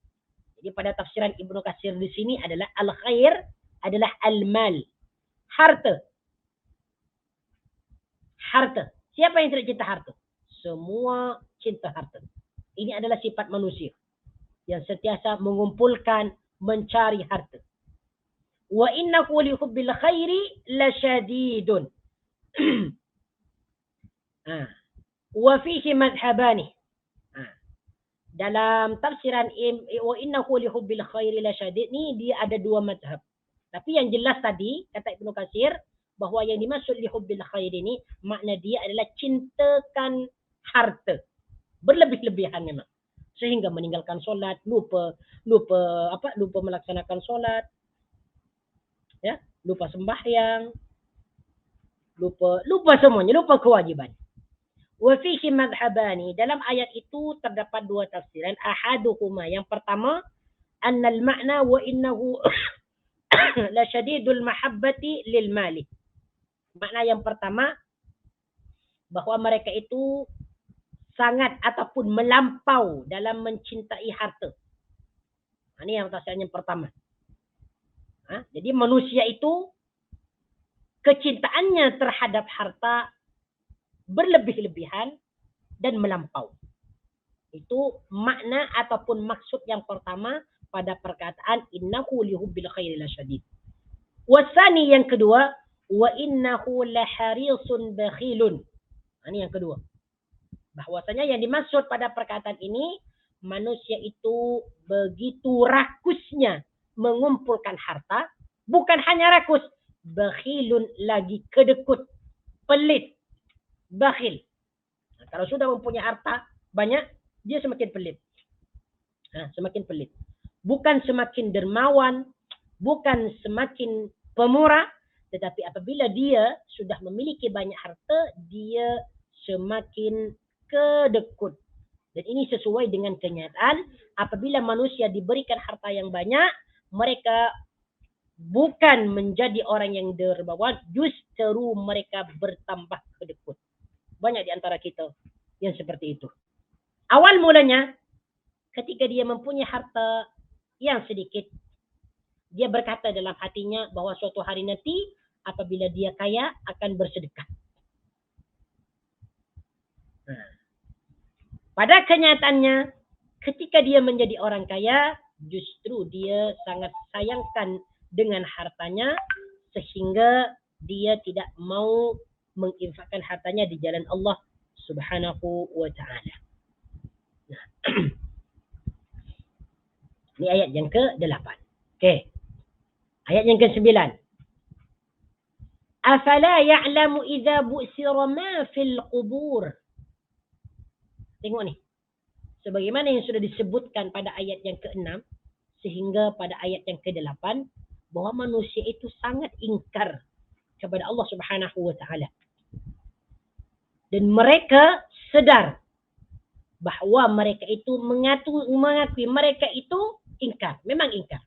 Jadi pada tafsiran Ibnu Katsir di sini adalah al-khair adalah al-mal, harta. Harta. Siapa yang tidak cinta harta? Semua cinta harta. Ini adalah sifat manusia yang sentiasa mengumpulkan, mencari harta. Wa innahu lihubbil khairi lasyadidun. Wa fihi madhhabani. Dalam tafsiran wa innahu lihubbil khairi lasyadid ni dia ada dua madhab. Tapi yang jelas tadi kata Ibnu Katsir bahwa yang dimaksud lihubbil khairi ini makna dia adalah cintakan harta. Berlebih-lebihan memang. Sehingga meninggalkan solat, lupa melaksanakan solat. Ya, lupa sembahyang. Lupa semuanya, lupa kewajiban. Wa fihi madhhabani, dalam ayat itu terdapat dua tafsiran. Ahaduhuma, yang pertama, annal ma'na wa innahu la syadidul mahabbati lil mali. Makna yang pertama bahwa mereka itu sangat ataupun melampau dalam mencintai harta. Ini yang tafsiran yang pertama. Jadi manusia itu kecintaannya terhadap harta berlebih-lebihan dan melampau. Itu makna ataupun maksud yang pertama pada perkataan innahu lihubbil khairi lasyadid. Wasani, yang kedua, wa innahu laharisun bakhilun. Ini yang kedua. Bahwasanya yang dimaksud pada perkataan ini manusia itu begitu rakusnya mengumpulkan harta, bukan hanya rakus, bakhilun, lagi kedekut, pelit, bakhil. Kalau sudah mempunyai harta banyak, dia semakin pelit. Semakin pelit. Bukan semakin dermawan, bukan semakin pemurah, tetapi apabila dia sudah memiliki banyak harta, dia semakin kedekut. Dan ini sesuai dengan kenyataan, apabila manusia diberikan harta yang banyak, mereka bukan menjadi orang yang dermawan, justru mereka bertambah kedekut. Banyak di antara kita yang seperti itu. Awal mulanya, ketika dia mempunyai harta yang sedikit, dia berkata dalam hatinya bahwa suatu hari nanti, apabila dia kaya, akan bersedekah. Pada kenyataannya, ketika dia menjadi orang kaya, justru dia sangat sayangkan dengan hartanya, sehingga dia tidak mau menginfakkan hartanya di jalan Allah Subhanahu wa ta'ala. Ini ayat yang ke-8. Okey. Ayat yang ke-9. Afala ya'lamu idza bu'sira ma fil qubur. Tengok ni. Sebagaimana yang sudah disebutkan pada ayat yang ke-6 sehingga pada ayat yang ke-8 bahwa manusia itu sangat ingkar kepada Allah Subhanahu wa taala. Dan mereka sedar bahawa mereka itu mengakui mereka itu ingkar, memang ingkar.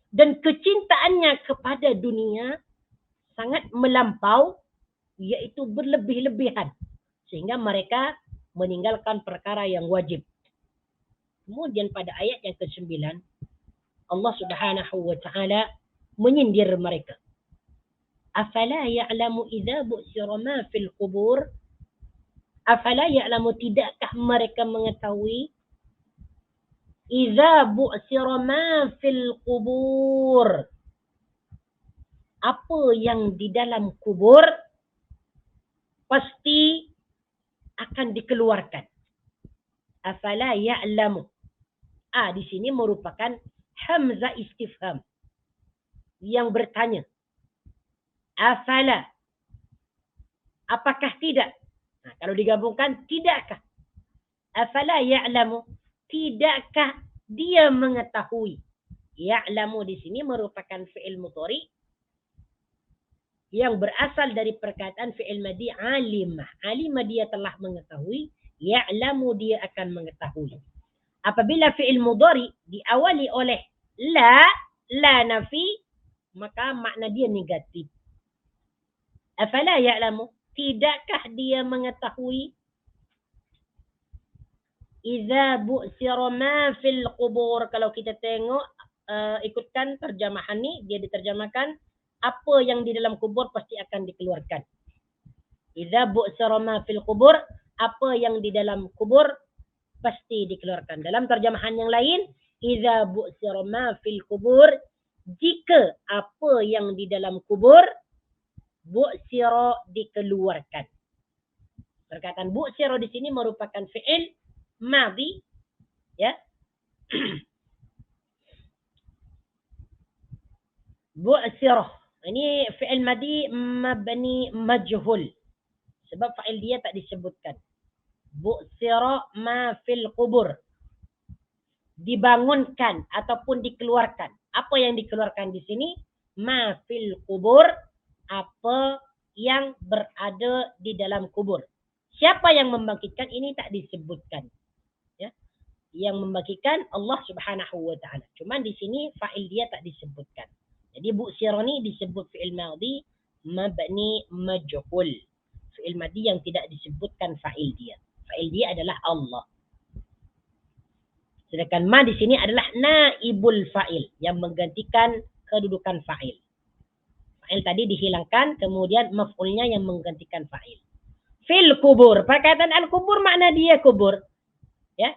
Dan kecintaannya kepada dunia sangat melampau, iaitu berlebih-lebihan. Sehingga mereka meninggalkan perkara yang wajib. Kemudian pada ayat yang ke-9, Allah Subhanahu wa ta'ala menyindir mereka. Afala ya'lamu idza bu'sira ma fil qubur. Afala ya'lamu, tidakkah mereka mengetahui idza bu'sira ma fil qubur, apa yang di dalam kubur pasti akan dikeluarkan. Afala ya'lamu. Di sini merupakan hamzah istifham yang bertanya. Afala, apakah tidak? Kalau digabungkan, tidakkah? Afala ya'lamu, tidakkah dia mengetahui? Ya'lamu di sini merupakan fi'il mudhari yang berasal dari perkataan fi'il madhi alimah. Alimah dia telah mengetahui, ya'lamu dia akan mengetahui. Apabila fi'il mudhari diawali oleh la nafi, maka makna dia negatif. Afala ya'lamu, tidakkah dia mengetahui? Idza bu'sira ma fil qubur. Kalau kita tengok, ikutkan terjemahan ni, dia diterjemahkan apa yang di dalam kubur pasti akan dikeluarkan. Idza bu'sira ma fil qubur, apa yang di dalam kubur pasti dikeluarkan. Dalam terjemahan yang lain, idza bu'sira ma fil qubur, jika apa yang di dalam kubur bu'sira dikeluarkan. Perkataan bu'sira di sini merupakan fi'il madhi, ya. Bu'sira ini fi'il madhi mabni majhul, sebab fa'il dia tak disebutkan. Bu'sira ma fil qubur, dibangunkan ataupun dikeluarkan. Apa yang dikeluarkan di sini? Ma fil qubur, apa yang berada di dalam kubur. Siapa yang membangkitkan ini tak disebutkan. Ya. Yang membangkitkan Allah Subhanahu wa ta'ala. Cuma di sini fa'il dia tak disebutkan. Jadi bu'sira ni disebut fi'il madhi mabni majhul. Fi'il madhi yang tidak disebutkan fa'il dia. Fa'il dia adalah Allah. Sedangkan ma di sini adalah naibul fa'il yang menggantikan kedudukan fa'il. Fa'il tadi dihilangkan, kemudian maf'ulnya yang menggantikan fa'il. Fil kubur. Perkataan al-kubur makna dia kubur. Ya.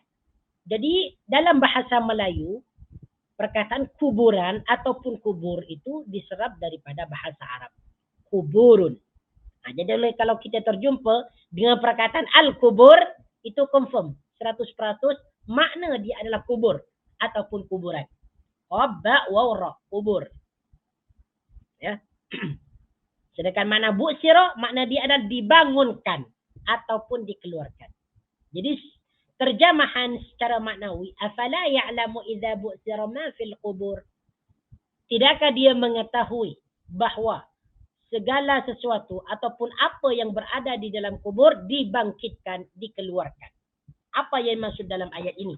Jadi dalam bahasa Melayu, perkataan kuburan ataupun kubur itu diserap daripada bahasa Arab. Kuburun. Jadi kalau kita terjumpa dengan perkataan al-kubur, itu confirm 100% makna dia adalah kubur ataupun kuburan. Ba wa ra, kubur. Ya. Sedangkan makna bu'sira, makna dia adalah dibangunkan ataupun dikeluarkan. Jadi terjemahan secara maknawi, afala ya'lamu idza bu'sira ma fil qubur. Tidakkah dia mengetahui bahawa segala sesuatu ataupun apa yang berada di dalam kubur dibangkitkan, dikeluarkan. Apa yang maksud dalam ayat ini?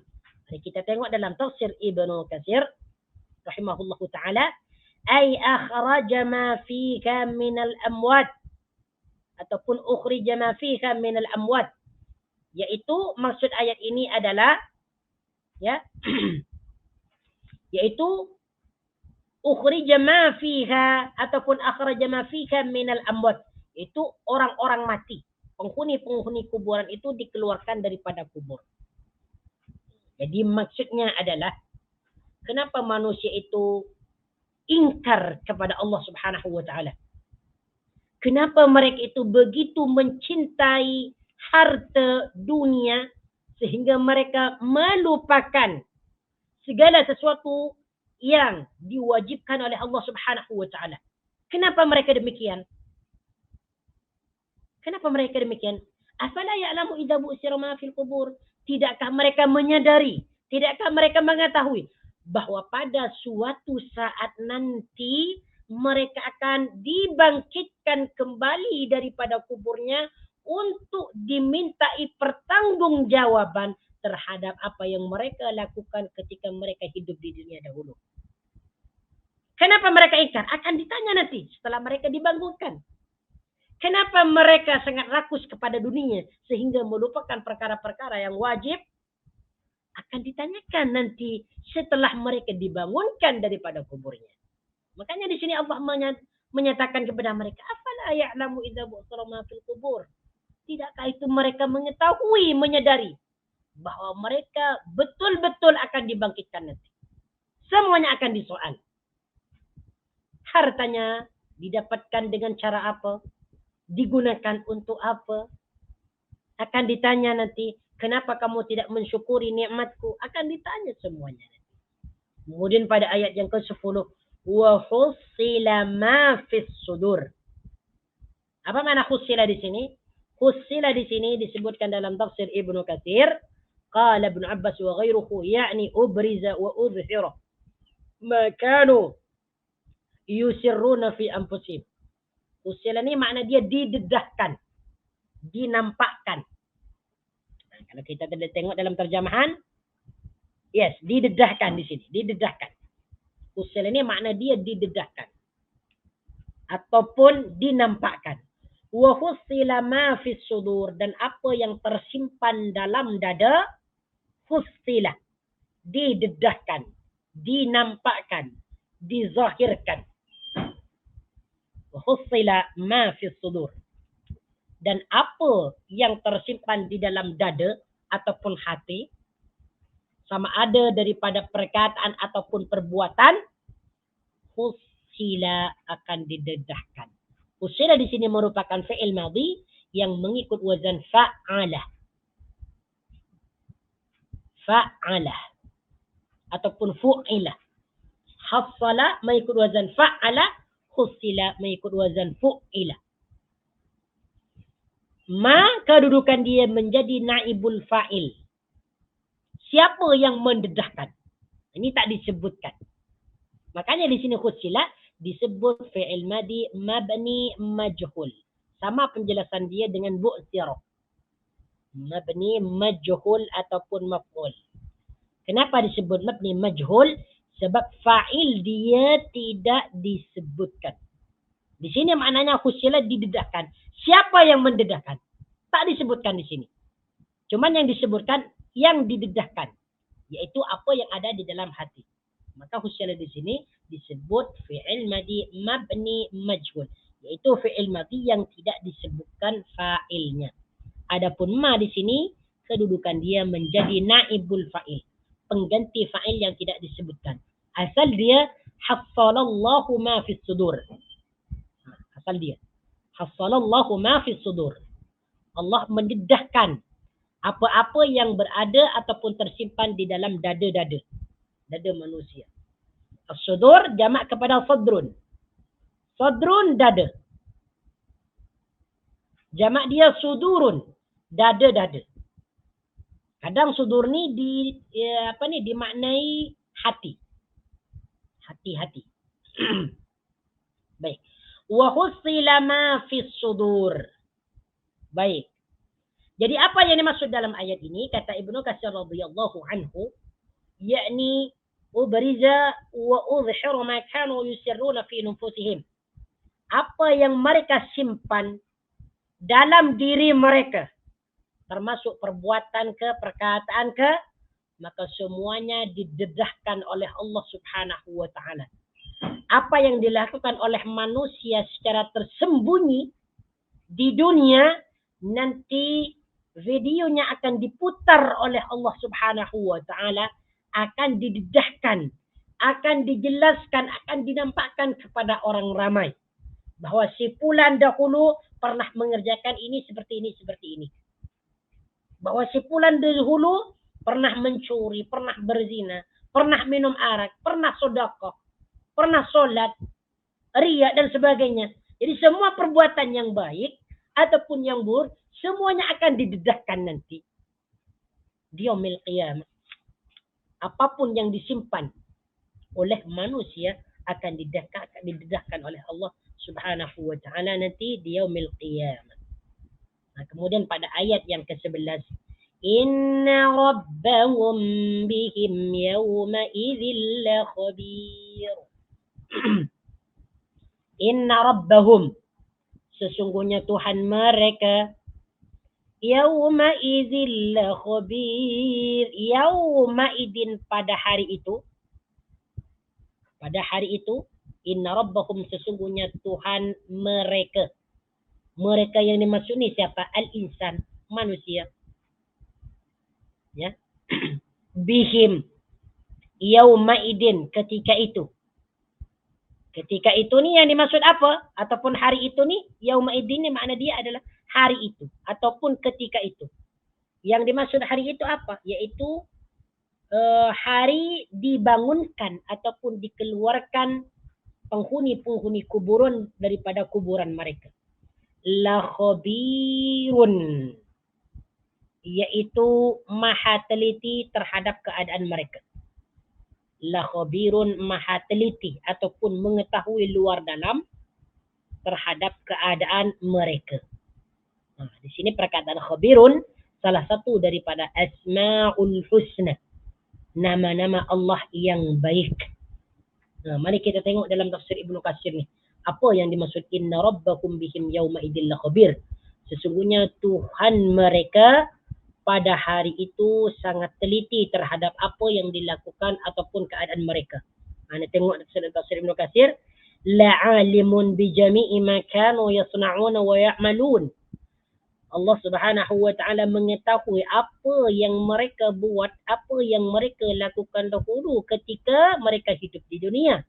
Mari kita tengok dalam tafsir Ibnu Katsir rahimahullahu taala, ay akhraja ma fika minal amwat, ataupun ukhrija ma fika minal amwat, yaitu maksud ayat ini adalah, ya, yaitu ukhrija ma fiha ataupun akhraja ma fika minal amwat, itu orang-orang mati, penghuni-penghuni kuburan itu dikeluarkan daripada kubur. Jadi maksudnya adalah kenapa manusia itu ingkar kepada Allah Subhanahu wa ta'ala? Kenapa mereka itu begitu mencintai harta dunia sehingga mereka melupakan segala sesuatu yang diwajibkan oleh Allah Subhanahu wa taala. Kenapa mereka demikian? Kenapa mereka demikian? Afala ya'lamu idza bu'sira ma fil qubur? Tidakkah mereka menyadari, tidakkah mereka mengetahui bahwa pada suatu saat nanti mereka akan dibangkitkan kembali daripada kuburnya untuk dimintai pertanggungjawaban terhadap apa yang mereka lakukan ketika mereka hidup di dunia dahulu. Kenapa mereka ingkar? Akan ditanya nanti setelah mereka dibangunkan. Kenapa mereka sangat rakus kepada dunia sehingga melupakan perkara-perkara yang wajib? Akan ditanyakan nanti setelah mereka dibangunkan daripada kuburnya. Makanya di sini Allah menyatakan kepada mereka, afala ya'lamu idza bu'thira ma fil qubur? Tidakkah itu mereka mengetahui, menyadari bahwa mereka betul-betul akan dibangkitkan nanti. Semuanya akan disoal. Hartanya didapatkan dengan cara apa? Digunakan untuk apa? Akan ditanya nanti, kenapa kamu tidak mensyukuri nikmatku? Akan ditanya semuanya. Kemudian pada ayat yang ke-10, wa hussila ma fis sudur. Apa makna hussila di sini? Hussila di sini disebutkan dalam tafsir Ibnu Katsir, qala Ibnu Abbas wa ghairuhu, ya'ni ubriza wa udhhira ma kanu yusirruna fi anfusihim. Hussila ni makna dia didedahkan, dinampakkan. Kalau kita tengok dalam terjemahan, yes, didedahkan di sini, didedahkan. Hussila ni makna dia didedahkan ataupun dinampakkan. Wa hussila ma fis sudur, dan apa yang tersimpan dalam dada, hussila, didedahkan, dinampakkan, dizahirkan. Wa hussila ma fis sudur, dan apa yang tersimpan di dalam dada ataupun hati, sama ada daripada perkataan ataupun perbuatan, hussila, akan didedahkan. Hussila di sini merupakan fi'il madhi yang mengikut wazan fa'alah. Fa'alah ataupun fu'ilah. Hassala mengikut wazan fa'alah, hussila mengikut wazan fu'ilah. Ma, kedudukan dia menjadi naibul fa'il. Siapa yang mendedahkan? Ini tak disebutkan. Makanya di sini hussila disebut fi'il madhi mabni majhul. Sama penjelasan dia dengan bu'thira. Mabni majhul ataupun maf'ul. Kenapa disebut mabni majhul? Sebab fa'il dia tidak disebutkan. Di sini maknanya hussila, didedahkan. Siapa yang mendedahkan? Tak disebutkan di sini. Cuman yang disebutkan yang didedahkan, yaitu apa yang ada di dalam hati. Maka hussila di sini disebut fi'il madhi mabni majhul, yaitu fi'il madhi yang tidak disebutkan fa'ilnya. Adapun ma di sini kedudukan dia menjadi naibul fa'il, pengganti fa'il yang tidak disebutkan. Asal dia hassalallahu ma fis sudur. Asal dia hassalallahu ma fis sudur. Allah mendedahkan apa-apa yang berada ataupun tersimpan di dalam dada-dada, dada manusia. As-sudur jamak kepada sadrun. Sadrun, dada. Jamak dia sudurun, dada-dada. Kadang sudur ni dimaknai hati. Hati-hati. Baik. Wa hussila ma fis sudur. Baik. Jadi apa yang dimaksud dalam ayat ini? Kata Ibnu Katsir radhiyallahu anhu, yakni ubriza wa udhhira ma kanu yusirruna fi nufusihim. Apa yang mereka simpan dalam diri mereka, termasuk perbuatan ke, perkataan ke, maka semuanya didedahkan oleh Allah Subhanahu wa taala. Apa yang dilakukan oleh manusia secara tersembunyi di dunia, nanti videonya akan diputar oleh Allah Subhanahu wa taala, akan didedahkan, akan dijelaskan, akan dinampakkan kepada orang ramai bahwa si fulan dahulu pernah mengerjakan ini seperti ini, seperti ini. Bahwa si fulan dahulu pernah mencuri, pernah berzina, pernah minum arak, pernah sedekah, pernah sholat, riya dan sebagainya. Jadi semua perbuatan yang baik ataupun yang buruk semuanya akan didedahkan nanti di yaumil qiyamah. Apapun yang disimpan oleh manusia akan didedahkan oleh Allah Subhanahu wa taala nanti di yaumil qiyamah. Nah, kemudian pada ayat yang ke-11, inna rabbahum bihim yawma idzil la khabir. Inna rabbahum, sesungguhnya Tuhan mereka, yawma idzil la khabir. Yawma idin, pada hari itu. Pada hari itu, inna rabbahum, sesungguhnya Tuhan mereka. Mereka yang dimaksud ni siapa? Al-insan, manusia. Ya. Bihim, yauma idin, ketika itu. Ketika itu ni yang dimaksud apa? Ataupun hari itu ni, yauma idin ni makna dia adalah hari itu. Ataupun ketika itu. Yang dimaksud hari itu apa? Yaitu hari dibangunkan ataupun dikeluarkan penghuni-penghuni kuburan daripada kuburan mereka. La khabirun, yaitu maha teliti terhadap keadaan mereka. La khabirun, maha teliti ataupun mengetahui luar dalam terhadap keadaan mereka. Nah, di sini perkataan khabirun salah satu daripada asmaul husna, nama-nama Allah yang baik. Nah, mari kita tengok dalam tafsir Ibnu Katsir ni. Apa yang dimaksud inna rabbakum bihim yauma idzil khabir? Sesungguhnya Tuhan mereka pada hari itu sangat teliti terhadap apa yang dilakukan ataupun keadaan mereka. Anda tengok tafsir Ibnu Katsir, la'alimun bi jami'i ma kanu yasna'una wa ya'malun. Allah Subhanahu wa taala mengetahui apa yang mereka buat, apa yang mereka lakukan dahulu ketika mereka hidup di dunia.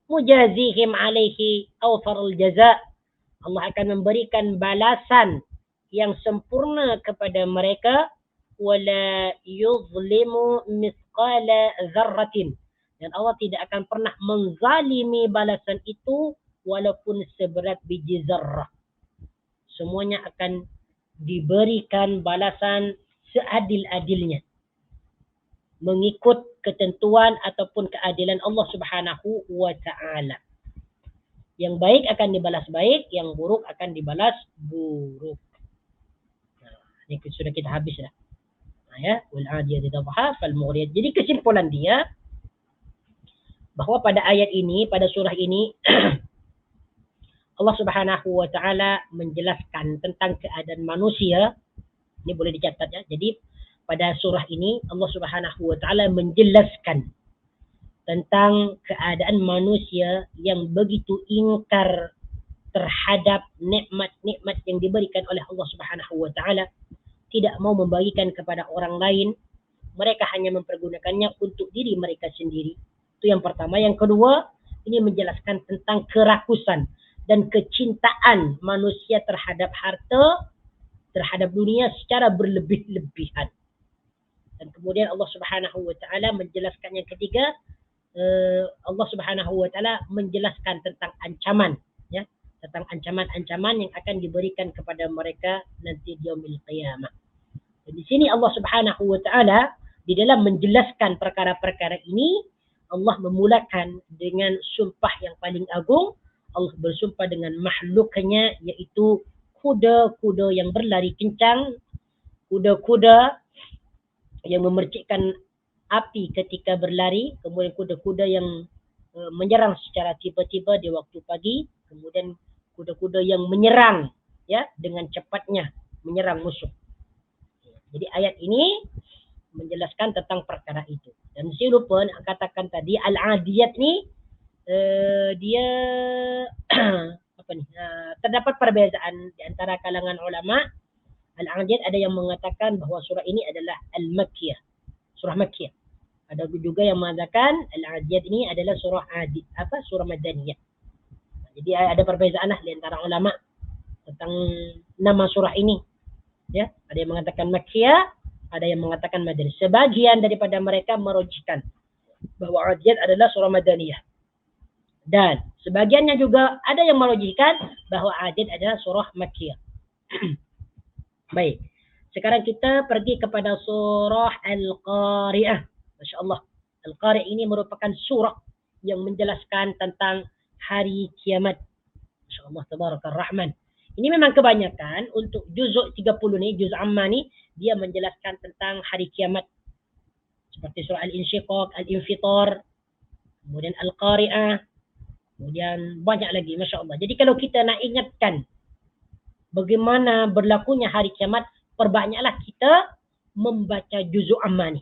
Mujazihim alaihi awfarul jaza. Allah akan memberikan balasan yang sempurna kepada mereka, wala yuzlimu mithqala dzarratin, dan Allah tidak akan pernah menzalimi balasan itu walaupun seberat biji zarrah. Semuanya akan diberikan balasan seadil-adilnya mengikut ketentuan ataupun keadilan Allah Subhanahu wa taala. Yang baik akan dibalas baik, yang buruk akan dibalas buruk. Ini sudah kita habis dah. Ya, wal adiyati dhabha fal mughriyat. Jadi kesimpulan dia bahawa pada ayat ini, pada surah ini Allah Subhanahu wa taala menjelaskan tentang keadaan manusia. Ini boleh dicatat ya. Jadi pada surah ini Allah Subhanahu wa taala menjelaskan tentang keadaan manusia yang begitu ingkar terhadap nikmat-nikmat yang diberikan oleh Allah Subhanahu wa taala, tidak mau membagikan kepada orang lain. Mereka hanya mempergunakannya untuk diri mereka sendiri. Itu yang pertama. Yang kedua, ini menjelaskan tentang kerakusan dan kecintaan manusia terhadap harta, terhadap dunia secara berlebih-lebihan. Dan kemudian Allah Subhanahu wa taala menjelaskan yang ketiga, Allah Subhanahu wa taala menjelaskan tentang ancaman, ya, tentang ancaman-ancaman yang akan diberikan kepada mereka nanti di yaumil qiyamah. Dan di sini Allah Subhanahu wa taala di dalam menjelaskan perkara-perkara ini, Allah memulakan dengan sumpah yang paling agung. Allah bersumpah dengan makhluknya, yaitu kuda-kuda yang berlari kencang, kuda-kuda yang memercikkan api ketika berlari, kemudian kuda-kuda yang menyerang secara tiba-tiba di waktu pagi, kemudian kuda-kuda yang menyerang, ya, dengan cepatnya menyerang musuh. Jadi ayat ini menjelaskan tentang perkara itu. Dan saya lupa nak katakan tadi, al-adiyat ni dia apa ni? Terdapat perbezaan di antara kalangan ulama. Al-adiyat ada yang mengatakan bahawa surah ini adalah al-makkiyah, surah makkiyah. Ada juga yang mengatakan al-adiyat ini adalah surah surah madaniyah. Jadi ada perbezaan lah di antara ulama tentang nama surah ini. Ya, ada yang mengatakan Makkiyah, ada yang mengatakan Madaniyah. Sebagian daripada mereka merujihkan bahwa Adiyat adalah surah Madaniyah. Dan sebagiannya juga ada yang merujihkan bahwa Adiyat adalah surah Makkiyah. Baik. Sekarang kita pergi kepada surah Al-Qari'ah. Masya Allah. Al-Qari'ah ini merupakan surah yang menjelaskan tentang hari kiamat. Masya Allah, Tabarakar Rahman. Ini memang kebanyakan untuk juzuk 30 ni, juz amma ni, dia menjelaskan tentang hari kiamat. Seperti surah Al-Insyiqaq, Al-Infitar, kemudian Al-Qari'ah, kemudian banyak lagi, Masya Allah. Jadi kalau kita nak ingatkan bagaimana berlakunya hari kiamat, perbanyaklah kita membaca juzuk amma ni.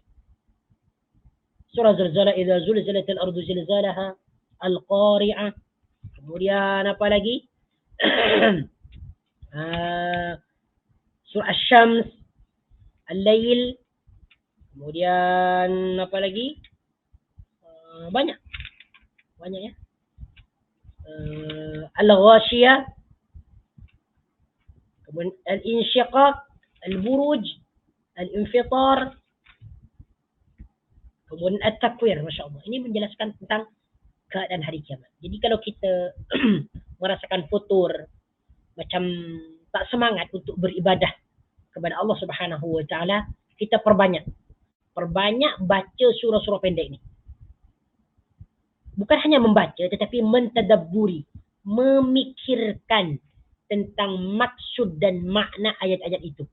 Surah Zalzalah, idza zulzilatil ardu zilzalaha, Al-Qari'ah, kemudian apa lagi? Surah Asy-Syams, Al-Lail, kemudian apa lagi? Banyak ya. Al-Ghashiyah, kemudian Al-Insyiqaq, Al-Buruj, Al-Infitar, kemudian At-Takwir. Masya Allah. Ini menjelaskan tentang keadaan hari kiamat. Jadi kalau kita merasakan futur, macam tak semangat untuk beribadah kepada Allah Subhanahu wa taala, kita perbanyak baca surah-surah pendek ni. Bukan hanya membaca tetapi mentadabburi, memikirkan tentang maksud dan makna ayat-ayat itu.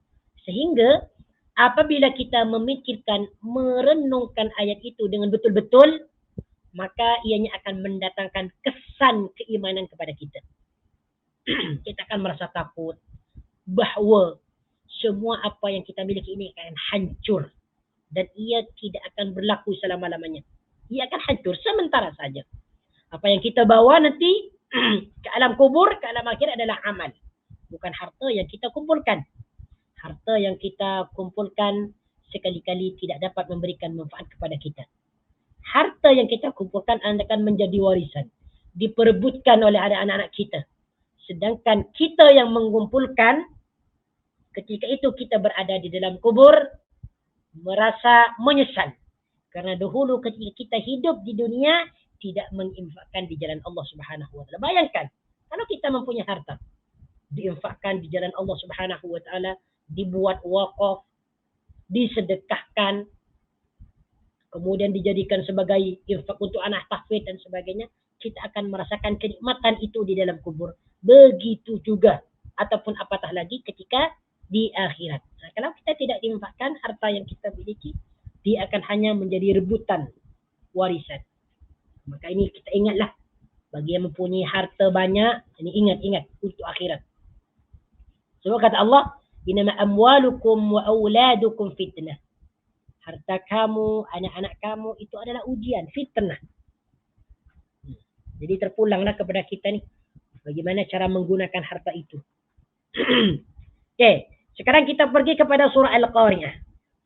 Sehingga apabila kita memikirkan, merenungkan ayat itu dengan betul-betul, maka ianya akan mendatangkan kesan keimanan kepada kita. Kita akan merasa takut bahawa semua apa yang kita miliki ini akan hancur dan ia tidak akan berlaku selama-lamanya. Ia akan hancur sementara saja. Apa yang kita bawa nanti ke alam kubur, ke alam akhirat adalah amal, bukan harta yang kita kumpulkan. Harta yang kita kumpulkan sekali-kali tidak dapat memberikan manfaat kepada kita. Harta yang kita kumpulkan akan menjadi warisan, diperebutkan oleh anak-anak kita. Sedangkan kita yang mengumpulkan, ketika itu kita berada di dalam kubur, merasa menyesal. Karena dahulu ketika kita hidup di dunia, tidak menginfakkan di jalan Allah Subhanahu wa taala. Bayangkan, kalau kita mempunyai harta, diinfakkan di jalan Allah Subhanahu wa taala, dibuat wakaf, disedekahkan, kemudian dijadikan sebagai infak untuk anak tahfidz dan sebagainya, kita akan merasakan kenikmatan itu di dalam kubur. Begitu juga ataupun apatah lagi ketika di akhirat. Nah, kalau kita tidak diinfakkan harta yang kita miliki, dia akan hanya menjadi rebutan warisan. Maka ini kita ingatlah, bagi yang mempunyai harta banyak, ini ingat untuk akhirat. Sebab kata Allah, "Innama amwalukum wa auladukum fitnah." Harta kamu, anak-anak kamu itu adalah ujian, fitnah. Jadi terpulanglah kepada kita ni, bagaimana cara menggunakan harta itu. Okey, sekarang kita pergi kepada surah Al-Qari'ah.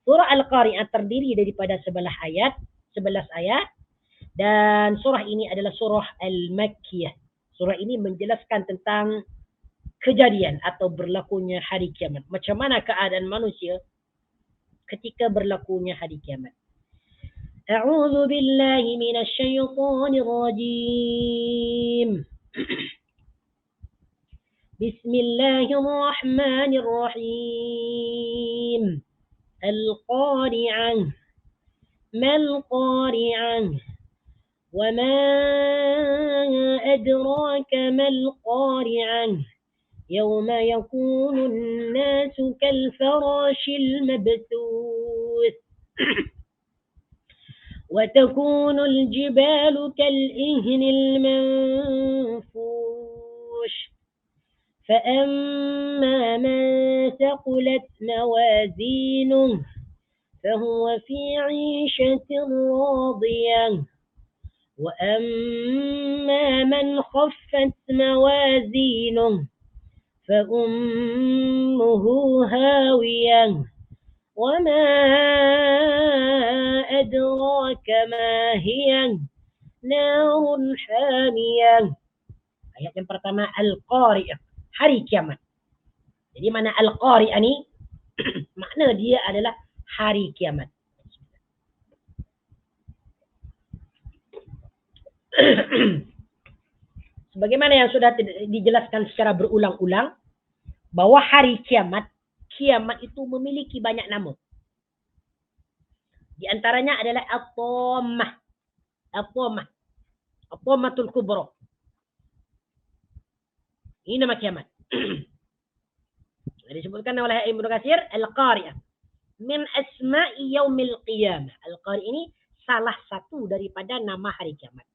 Surah Al-Qari'ah terdiri daripada 11 ayat, dan surah ini adalah surah Al-Makkiyah. Surah ini menjelaskan tentang kejadian atau berlakunya hari kiamat. Macam mana keadaan manusia ketika berlakunya hari kiamat. A'udzu billahi minasy syaithanir rajim. Bismillahirrahmanirrahim. Al-Qari'ah. Mal Qari'ah. Wa ma adraka mal Qari'ah. يوم يكون الناس كالفراش المبثوث وتكون الجبال كالإهن المنفوش فأما من ثقلت موازينه فهو في عيشة راضية وأما من خفت موازينه فأمه هاوية وما أدراك ما هي نار حامية. Ayat yang pertama Al-Qari'ah, hari kiamat. Jadi mana Al-Qari'ah ni? Makna dia adalah hari kiamat. Sebagaimana yang sudah dijelaskan secara berulang-ulang, bahwa hari kiamat itu memiliki banyak nama. Di antaranya adalah At-Tammah. At-Tammatul Kubra. Ini nama kiamat. Disebutkan oleh Ibnu Katsir Al-Qari'ah. Min asma'i yaumil qiyamah. Al-Qari'ah ini salah satu daripada nama hari kiamat.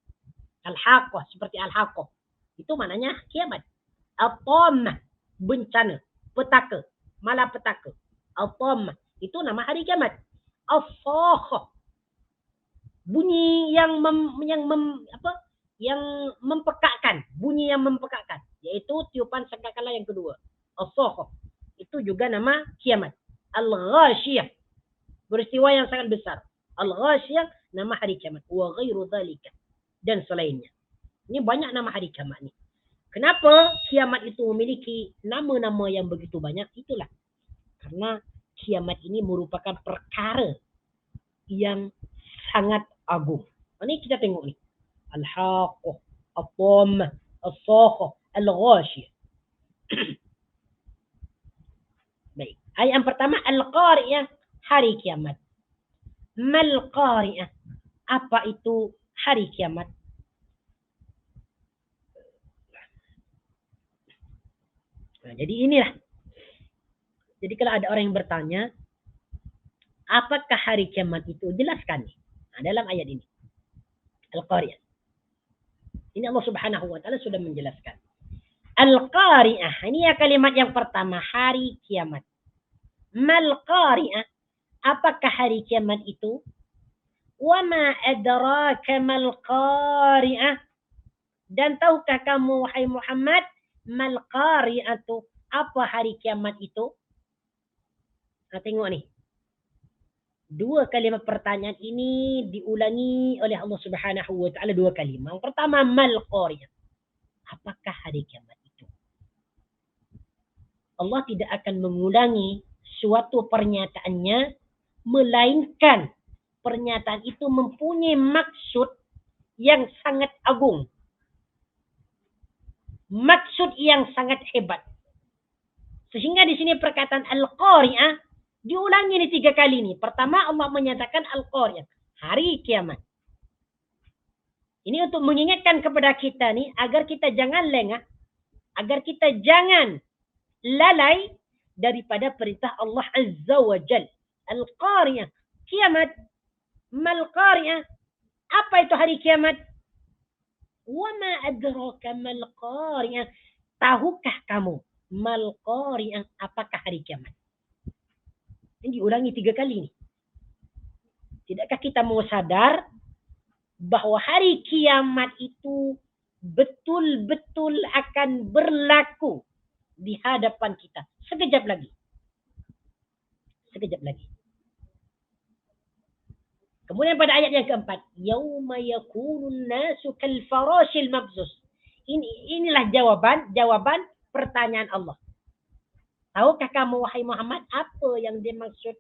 Al-Haqqah, seperti Al-Haqqah. Itu maknanya kiamat. At-Tammah, bencana, petaka, malapetaka. At-Tammah, itu nama hari kiamat. As-Sakhah, bunyi yang mempekakkan, bunyi yang mempekakkan, yaitu tiupan sangkakala yang kedua. As-Sakhah, itu juga nama kiamat. Al-Ghashiyah, peristiwa yang sangat besar. Al-Ghashiyah, nama hari kiamat. Wa ghairu dzalika, dan selainnya. Ini banyak nama hari kiamat ini. Kenapa kiamat itu memiliki nama-nama yang begitu banyak? Itulah karena kiamat ini merupakan perkara yang sangat agung. Ini kita tengok ni. Al-Haqqah, At-Tammah, As-Sakhah, Al-Ghashiyah. Baik. Ayat yang pertama, Al-Qari'ah, hari kiamat. Mal Qari'ah, apa itu hari kiamat? Nah, jadi inilah. Jadi kalau ada orang yang bertanya, apakah hari kiamat itu? Jelaskan. Nah, dalam ayat ini. Al-Qari'ah. Ini Allah Subhanahu wa taala sudah menjelaskan. Al-Qari'ah, ini ya kalimat yang pertama, hari kiamat. Mal Qari'ah, apakah hari kiamat itu? Wa ma adraka mal Qari'ah, dan tahukah kamu wahai Muhammad, mal Qari'atu, apa hari kiamat itu? Nah, tengok nih. Dua kalimat pertanyaan ini diulangi oleh Allah Subhanahu wa taala dua kali. Yang pertama, mal Qari'ah, apakah hari kiamat itu? Allah tidak akan mengulangi suatu pernyataannya, melainkan pernyataan itu mempunyai maksud yang sangat agung. Maksud yang sangat hebat. Sehingga di sini perkataan Al-Qari'ah diulangi ini 3 kali ini. Pertama, Allah menyatakan Al-Qari'ah, hari kiamat. Ini untuk mengingatkan kepada kita nih, agar kita jangan lengah, agar kita jangan lalai daripada perintah Allah Azza wa Jal. Al-Qari'ah, kiamat. Mal Qari'ah, apa itu hari kiamat? Wa ma adraka mal Qari'ah, tahukah kamu mal Qari'ah, apakah hari kiamat? Ini diulangi 3 kali ini. Tidakkah kita mau sadar bahwa hari kiamat itu betul-betul akan berlaku di hadapan kita sekejap lagi. Sekejap lagi. Kemudian pada ayat yang keempat, yauma yakunun nasu kal farashil mabzus. Inilah jawaban pertanyaan Allah. Tahukah kamu wahai Muhammad apa yang dimaksud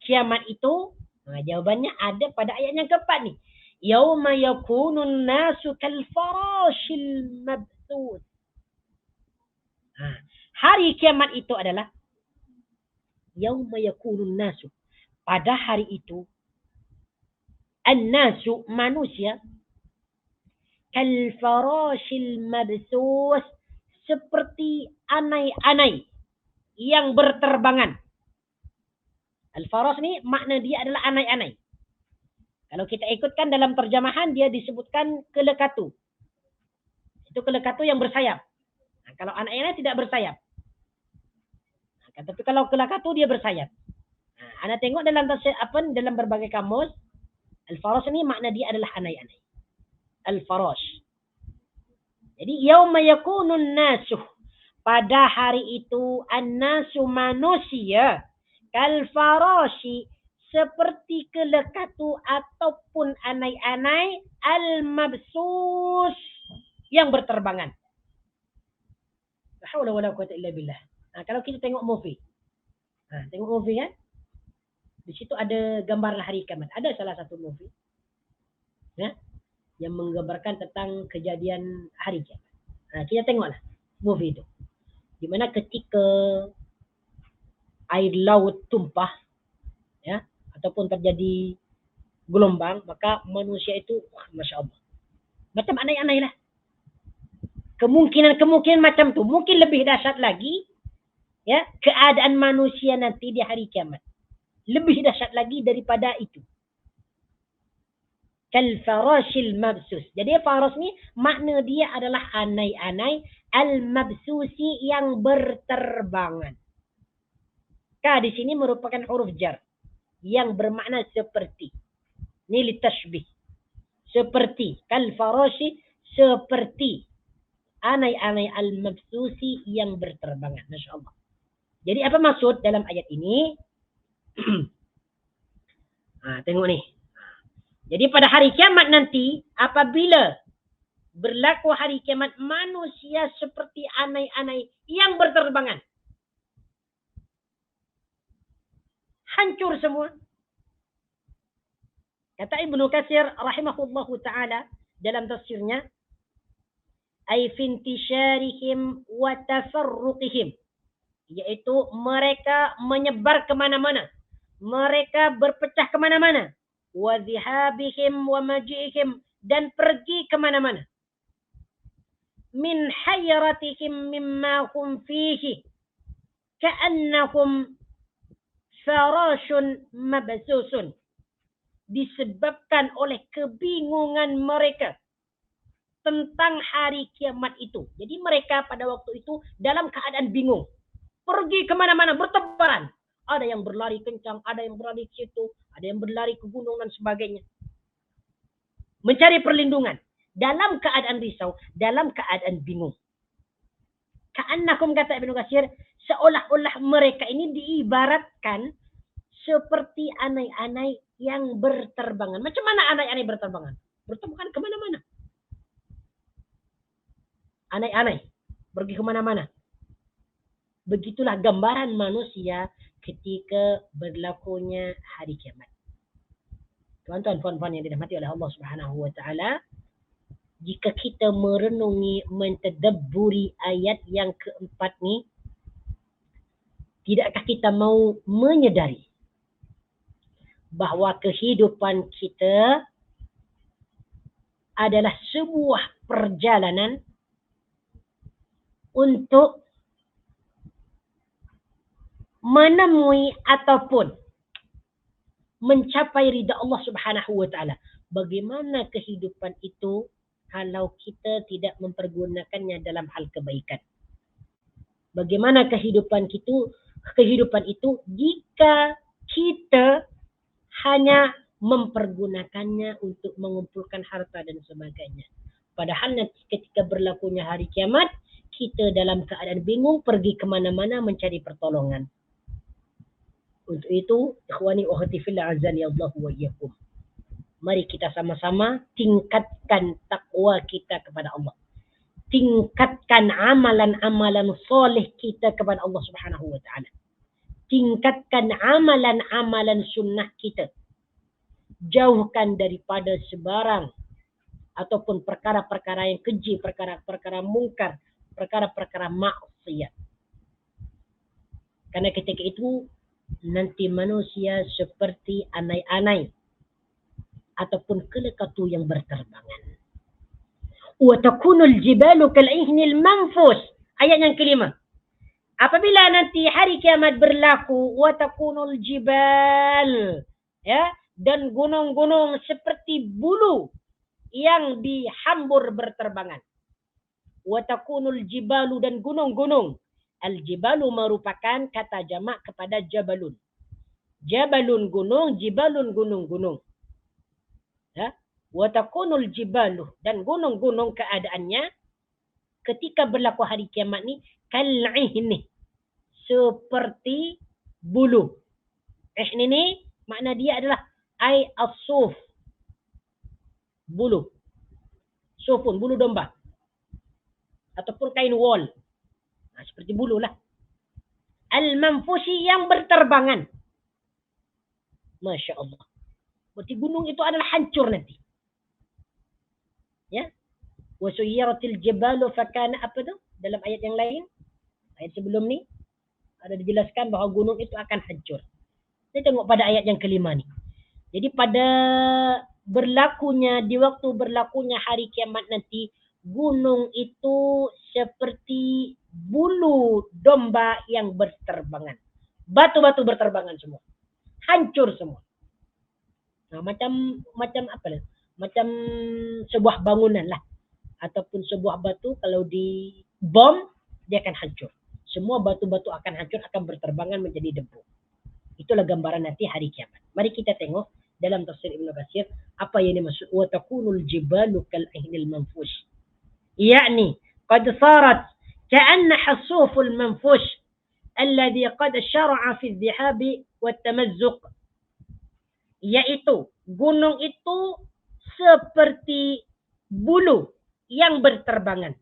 kiamat itu? Nah, jawabannya ada pada ayat yang keempat nih. Yauma yakunun nasu kal farashil mabzus. Hari kiamat itu adalah yauma yakunun nasu. Pada hari itu an-nasu, manusia, kal farashil mabsus, seperti anai-anai yang berterbangan. Al-faras ni makna dia adalah anai-anai. Kalau kita ikutkan dalam terjemahan, dia disebutkan kelekatu. Itu kelekatu yang bersayap. Nah, kalau anai-anai tidak bersayap. Nah, tapi kalau kelekatu dia bersayap. Nah, Anda tengok dalam berbagai kamus, al-faras ini makna dia adalah anai-anai. Al-faras. Jadi yauma yakunun nasuh, pada hari itu an-nasu, manusia, kal-farashi, seperti kelekatu ataupun anai-anai, al-mabsus, yang berterbangan. La haula wala quwwata illa billah. Nah, kalau kita tengok movie, Tengok movie kan? Di situ ada gambar hari kiamat. Ada salah satu movie ya, yang menggambarkan tentang kejadian hari kiamat. Kita tengoklah movie itu. Di mana ketika air laut tumpah ya, ataupun terjadi gelombang, maka manusia itu Masya Allah, macam aneh-aneh lah. Kemungkinan macam tu. Mungkin lebih dahsyat lagi ya, keadaan manusia nanti di hari kiamat. Lebih dahsyat lagi daripada itu. Kalfarashil mabsus. Jadi faras ni makna dia adalah anai-anai al-mabsusi yang berterbangan. Ka di sini merupakan huruf jar yang bermakna seperti. Ini litashbih. Seperti. Kalfarashi seperti. Anai-anai al-mabsusi yang berterbangan. Masya Allah. Jadi apa maksud dalam ayat ini? Tengok ni. Jadi pada hari kiamat nanti, apabila berlaku hari kiamat, manusia seperti anai-anai yang berterbangan. Hancur semua. Kata Ibnu Katsir rahimahullahu ta'ala dalam tafsirnya, ay fintisharihim wa tafarruqihim, yaitu mereka menyebar kemana-mana, mereka berpecah kemana-mana, wa dhihabihim wa maji'ihim, dan pergi kemana-mana, min hayratihim mimma hum fihi ka'annahum farashun mabsusun, disebabkan oleh kebingungan mereka tentang hari kiamat itu. Jadi mereka pada waktu itu dalam keadaan bingung. Pergi kemana-mana, bertebaran. Ada yang berlari kencang, ada yang berlari ke situ, ada yang berlari ke gunung dan sebagainya. Mencari perlindungan. Dalam keadaan risau, dalam keadaan bingung. Ka'annakum, kata Ibnu Katsir, seolah-olah mereka ini diibaratkan seperti anai-anai yang berterbangan. Macam mana anai-anai berterbangan? Berterbangan kemana-mana. Anai-anai pergi kemana-mana. Begitulah gambaran manusia ketika berlakunya hari kiamat. Tuan-tuan, puan-puan yang dirahmati oleh Allah Subhanahu wa taala, jika kita merenungi, mentadabburi ayat yang keempat ni, tidakkah kita mau menyedari bahawa kehidupan kita adalah sebuah perjalanan untuk menemui ataupun mencapai ridha Allah Subhanahu wa taala. Bagaimana kehidupan itu kalau kita tidak mempergunakannya dalam hal kebaikan? Bagaimana kehidupan itu jika kita hanya mempergunakannya untuk mengumpulkan harta dan sebagainya? Padahal nanti ketika berlakunya hari kiamat, kita dalam keadaan bingung, pergi kemana-mana mencari pertolongan. Untuk itu, ikhwani wa akhwati fillah azani Allah wa iyyakum, mari kita sama-sama tingkatkan takwa kita kepada Allah. Tingkatkan amalan-amalan soleh kita kepada Allah Subhanahu wa taala. Tingkatkan amalan-amalan sunnah kita. Jauhkan daripada sebarang ataupun perkara-perkara yang keji, perkara-perkara mungkar, perkara-perkara maksiat. Karena ketika itu nanti manusia seperti anai-anai ataupun kelekatu yang berterbangan. Wa takunul jibalu kal'ihnil manfus. Ayat yang kelima. Apabila nanti hari kiamat berlaku, wa takunul jibal, ya, dan gunung-gunung seperti bulu yang dihambur berterbangan. Wa takunul jibalu, dan gunung-gunung. Al-jibalu merupakan kata jamak kepada jabalun. Jabalun gunung, jibalun gunung-gunung. Ya. Wa takunul jibalu, dan gunung-gunung keadaannya ketika berlaku hari kiamat ni kal'ihni, seperti bulu. Ihni ni makna dia adalah ai as-suf, bulu. Sufun, bulu domba. Ataupun kain wol. Seperti bulu lah. Al-manfushi yang berterbangan. Masya Allah. Berarti gunung itu adalah hancur nanti. Ya. Wa suyyiratil jibalu fakana apa tu? Dalam ayat yang lain, ayat sebelum ni ada dijelaskan bahawa gunung itu akan hancur. Kita tengok pada ayat yang kelima ni. Jadi pada di waktu berlakunya hari kiamat nanti, gunung itu seperti bulu domba yang berterbangan. Batu-batu berterbangan semua. Hancur semua. Nah, macam apa lah? Macam sebuah bangunan lah. Ataupun sebuah batu kalau di bom, dia akan hancur. Semua batu-batu akan hancur, akan berterbangan menjadi debu. Itulah gambaran nanti hari kiamat. Mari kita tengok dalam tafsir Ibnu Katsir apa yang dimaksud wa takunul jibalu kal ahnil manfush. Yani qad sarat ka'anna hasuful manfush alladhi qad syara'a fi adh-dhihab wa at-tamazzuq. Yaitu gunung itu seperti bulu yang berterbangan.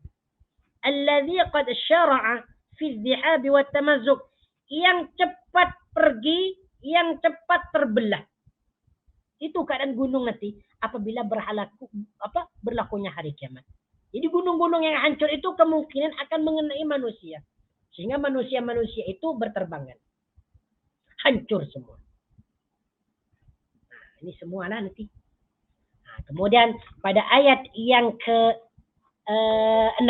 Alladhi qad syara'a fi adh-dhihab wa at-tamazzuq, yang cepat pergi, yang cepat terbelah. Itu keadaan gunung nanti apabila berlakunya hari kiamat. Jadi gunung-gunung yang hancur itu kemungkinan akan mengenai manusia. Sehingga manusia-manusia itu berterbangan. Hancur semua. Nah, ini semualah nanti. Nah, kemudian pada ayat yang ke-6.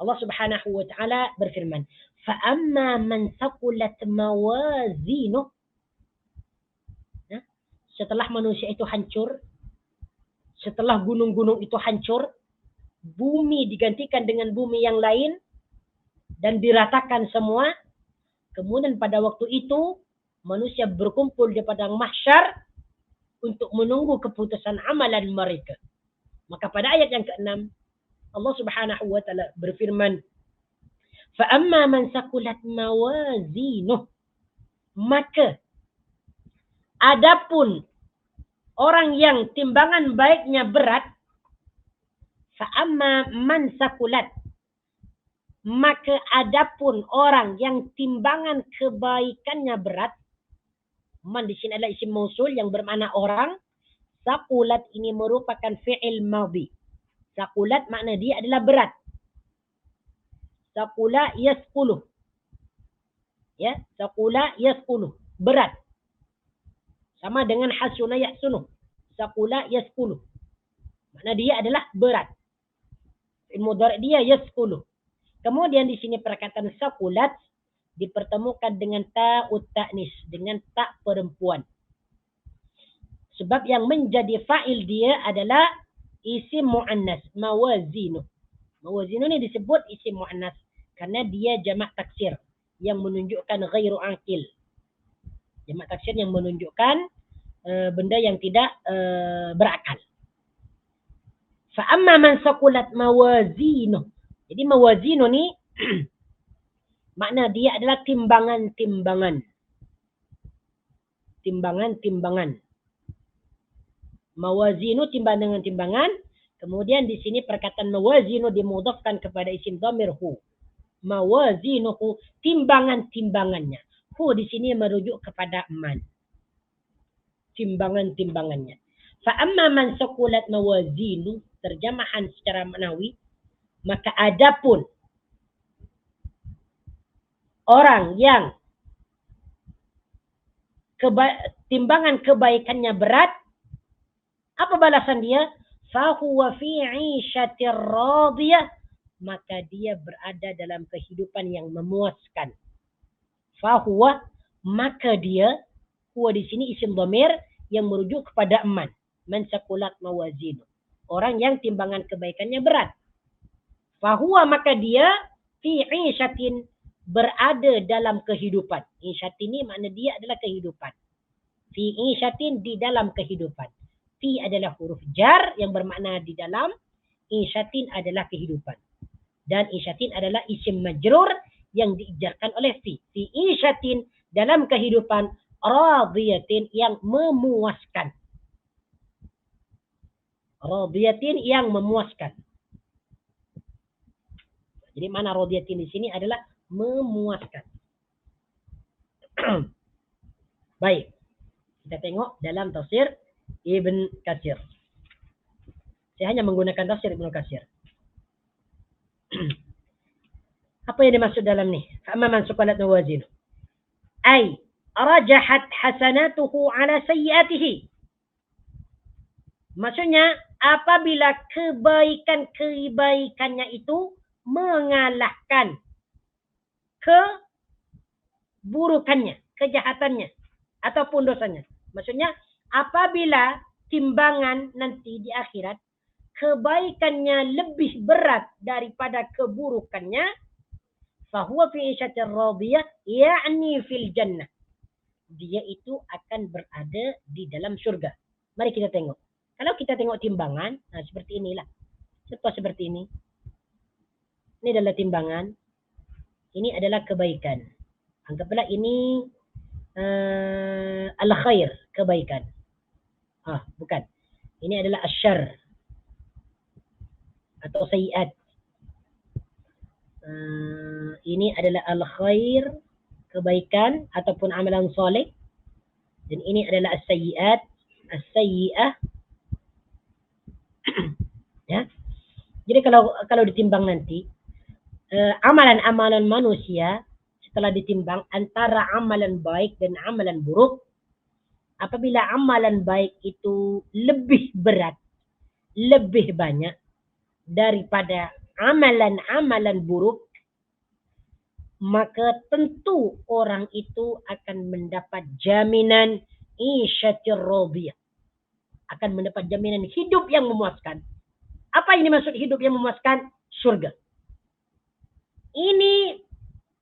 Allah Subhanahu wa taala berfirman, "Fa'amma man thaqulat mawazinuh." Setelah manusia itu hancur, setelah gunung-gunung itu hancur, bumi digantikan dengan bumi yang lain dan diratakan semua. Kemudian pada waktu itu manusia berkumpul di padang mahsyar untuk menunggu keputusan amalan mereka. Maka pada ayat yang ke-6 Allah Subhanahu wa taala berfirman, "Fa amma man saqulat mawazinuh." Maka adapun orang yang timbangan baiknya berat, fa amma man saqulat, maka adapun orang yang timbangan kebaikannya berat, man di sini adalah isim mausul yang bermakna orang. Saqulat ini merupakan fi'il madhi. Saqulat makna dia adalah berat. Saqula yasqulu. Ya, saqula yasqulu, berat. Sama dengan hasuna yahsunu. Saqula yasqulu. Makna dia adalah berat. Fi'il mudhari' dia yasqulu. Kemudian di sini perkataan saqulat dipertemukan dengan ta'ut ta'nis, dengan tak perempuan. Sebab yang menjadi fa'il dia adalah isim mu'annas, mawazinu. Mawazinu ini disebut isim mu'annas karena dia jamak taksir yang menunjukkan ghairu aqil. Jamak taksir yang menunjukkan benda yang tidak berakal. Fa amma man saqulat mawazinu. Jadi mawazinu ni makna dia adalah timbangan-timbangan. Timbangan-timbangan. Mawazinu timbangan dengan timbangan. Kemudian di sini perkataan mawazinu dimudhafkan kepada isim dhamir hu. Mawazinuhu, timbangan-timbangannya. Hu di sini merujuk kepada man. Timbangan-timbangannya. Fa amma man saqulat mawazinu, terjemahan secara maknawi, maka adapun orang yang timbangan kebaikannya berat, apa balasan dia? Fahuwa fi 'ishatir radiyah, maka dia berada dalam kehidupan yang memuaskan. Fahuwa, maka dia, huwa di sini isim dhamir yang merujuk kepada man. Man saqulat mawazinu. Orang yang timbangan kebaikannya berat. Fahuwa, maka dia fi 'ishatin, berada dalam kehidupan. Isyatin ini makna dia adalah kehidupan. Fi isyatin, di dalam kehidupan. Fi adalah huruf jar yang bermakna di dalam. Isyatin adalah kehidupan. Dan isyatin adalah isim majrur yang diijarkan oleh fi. Fi isyatin, dalam kehidupan. Radiyatin, yang memuaskan. Radiyatin, yang memuaskan. Jadi mana radiyatin di sini adalah memuaskan. Baik. Kita tengok dalam tafsir Ibn Katsir. Saya hanya menggunakan tafsir Ibn Katsir. Apa yang dimaksud dalam ni? Fa'amma man suqalat mawazinu. Ay, rajahat hasanatuhu ala sayyiatihi. Maksudnya, apabila kebaikannya itu mengalahkan keburukannya, kejahatannya, ataupun dosanya. Maksudnya, apabila timbangan nanti di akhirat, kebaikannya lebih berat daripada keburukannya, fahuwa fi isyatir radiyah, ya'ni fil jannah. Dia itu akan berada di dalam surga. Mari kita tengok. Kalau kita tengok timbangan, seperti inilah. Seperti ini. Ini adalah timbangan. Ini adalah kebaikan. Anggaplah ini al-khair, kebaikan. Bukan. Ini adalah asyar atau sayiat. Ini adalah al-khair, kebaikan ataupun amalan soleh. Dan ini adalah as-sayiat, as-sayi'ah. Ya. Jadi kalau ditimbang nanti amalan-amalan manusia setelah ditimbang antara amalan baik dan amalan buruk, apabila amalan baik itu lebih berat, lebih banyak daripada amalan-amalan buruk, maka tentu orang itu akan mendapat jaminan isyatir radiyah. Akan mendapat jaminan hidup yang memuaskan. Apa ini maksud hidup yang memuaskan? Surga. Ini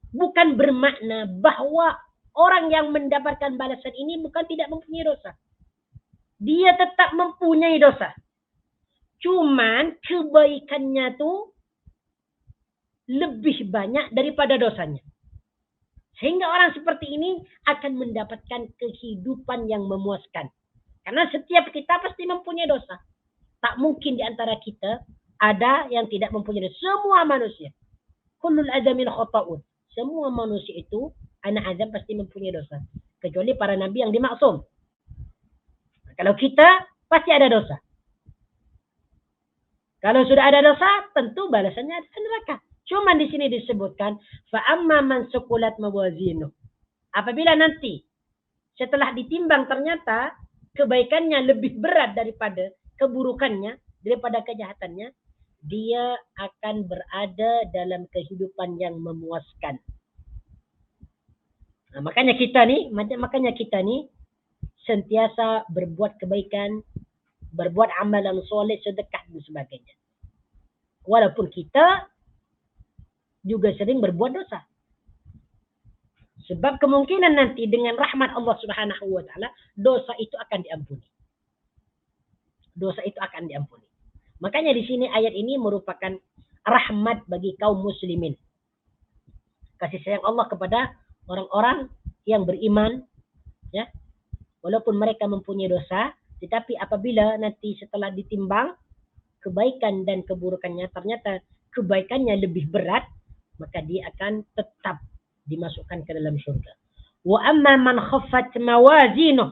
bukan bermakna bahwa orang yang mendapatkan balasan ini bukan tidak mempunyai dosa. Dia tetap mempunyai dosa. Cuman kebaikannya tuh lebih banyak daripada dosanya. Sehingga orang seperti ini akan mendapatkan kehidupan yang memuaskan. Karena setiap kita pasti mempunyai dosa. Tak mungkin di antara kita ada yang tidak mempunyai dosa. Semua manusia. Kullul adamil khata'un. Semua manusia itu, anak Adam pasti mempunyai dosa. Kecuali para nabi yang dimaksum. Kalau kita, pasti ada dosa. Kalau sudah ada dosa, tentu balasannya adalah neraka. Cuma di sini disebutkan, fa'amma man suqulat mawazinu. Apabila nanti, setelah ditimbang ternyata, kebaikannya lebih berat daripada keburukannya, daripada kejahatannya, dia akan berada dalam kehidupan yang memuaskan. Makanya kita ni sentiasa berbuat kebaikan, berbuat amalan soleh, sedekah dan sebagainya. Walaupun kita juga sering berbuat dosa. Sebab kemungkinan nanti dengan rahmat Allah Subhanahu wa taala, dosa itu akan diampuni. Dosa itu akan diampuni. Makanya di sini ayat ini merupakan rahmat bagi kaum muslimin. Kasih sayang Allah kepada orang-orang yang beriman, ya. Walaupun mereka mempunyai dosa, tetapi apabila nanti setelah ditimbang kebaikan dan keburukannya, ternyata kebaikannya lebih berat, maka dia akan tetap dimasukkan ke dalam surga. Wa amma man khaffat mawazinuh.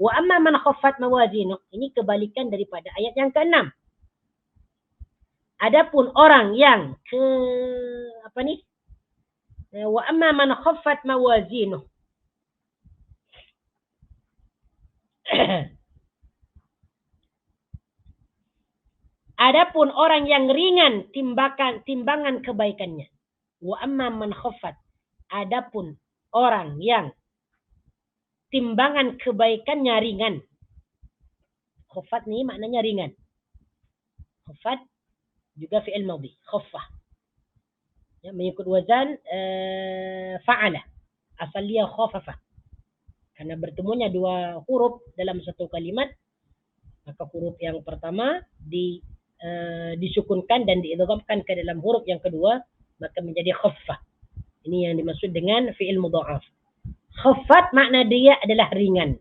Wa amma man khaffat mawazinuh. Ini kebalikan daripada ayat yang ke-6. Adapun orang yang wa amma man khaffat mawazinuh. Adapun orang yang ringan timbangan kebaikannya. Wa amma man khaffat. Adapun orang yang timbangan kebaikannya ringan. Khaffat ni maknanya ringan. Khaffat juga fi'il madhi, khaffah. Ya, mengikut wazan fa'ala. Asal dia khafafah. Karena bertemunya dua huruf dalam satu kalimat, maka huruf yang pertama disukunkan dan diidghamkan ke dalam huruf yang kedua, maka menjadi khaffah. Ini yang dimaksud dengan fi'il mudha'af. Khaffat makna dia adalah ringan.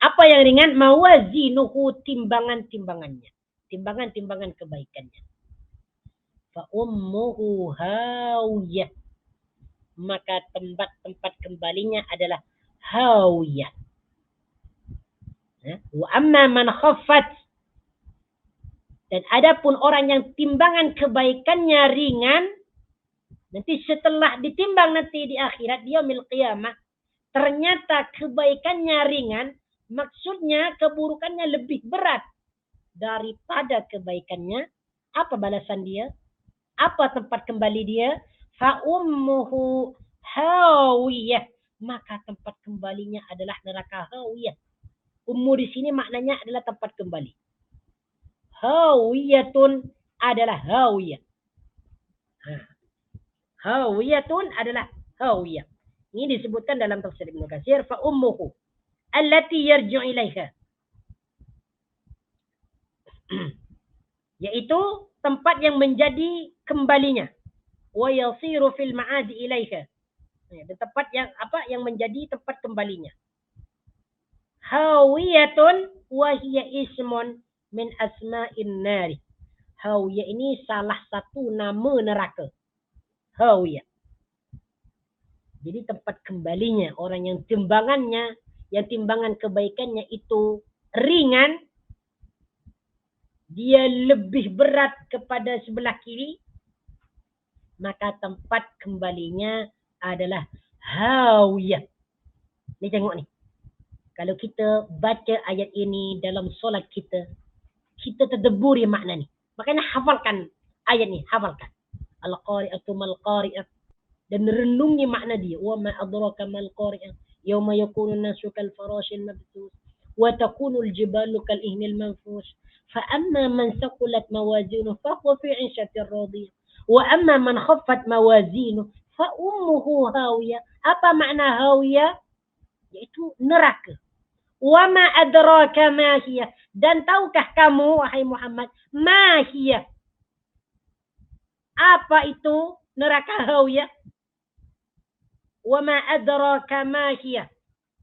Apa yang ringan? Mawazinuhu, timbangan-timbangannya. Timbangan-timbangan kebaikannya. Fa ummuhu hawiyah. maka tempat kembalinya adalah hawiyah. Wa amma man khaffat, dan adapun orang yang timbangan kebaikannya ringan, nanti setelah ditimbang nanti di akhirat, di yaumil qiyamah, ternyata kebaikannya ringan, maksudnya keburukannya lebih berat daripada kebaikannya. Apa balasan dia? Apa tempat kembali dia? Fa ummuhu hawiyah, maka tempat kembalinya adalah neraka hawiyah. Ummu di sini maknanya adalah tempat kembali. Hawiyatun adalah hawiyah. Hawiyatun adalah hawiyah. Ini disebutkan dalam tafsir Ibnu Katsir, fa ummuhu allati yarji'u ilaiha, yaitu tempat yang menjadi kembalinya. Wa yasiru fil ma'adi ilaiha, tempat yang menjadi tempat kembalinya. Hawiyatun wa hiya ismun min asma'in nari. Hawiyah ini salah satu nama neraka. Hawiyah. Jadi tempat kembalinya orang yang timbangan kebaikannya itu ringan, dia lebih berat kepada sebelah kiri, maka tempat kembalinya adalah hawiyah. Ni tengok ni. Kalau kita baca ayat ini dalam solat kita terdeburi makna ni. Makanya hafalkan ayat ni, hafalkan. Al-qari'atu mal-qari'ah. Dan renungi makna dia. Wa ma adraka mal-qari'ah. Yawma yakunu nasu kal-farashil mabthus. Wa takunu al-jibalu kal-ihnil manfush. Fa amma man saqulat mawazinuh fa huwa fi 'ishatir radiyah. Wa amma man khaffat mawazinuh fa ummuhu hawiyah. Apa makna hawiyah? Yaitu neraka. Wa ma adraka ma hiya. Dan tahukah kamu wahai Muhammad, ma hiya? Apa itu neraka hawiyah? Wa ma adraka ma hiya.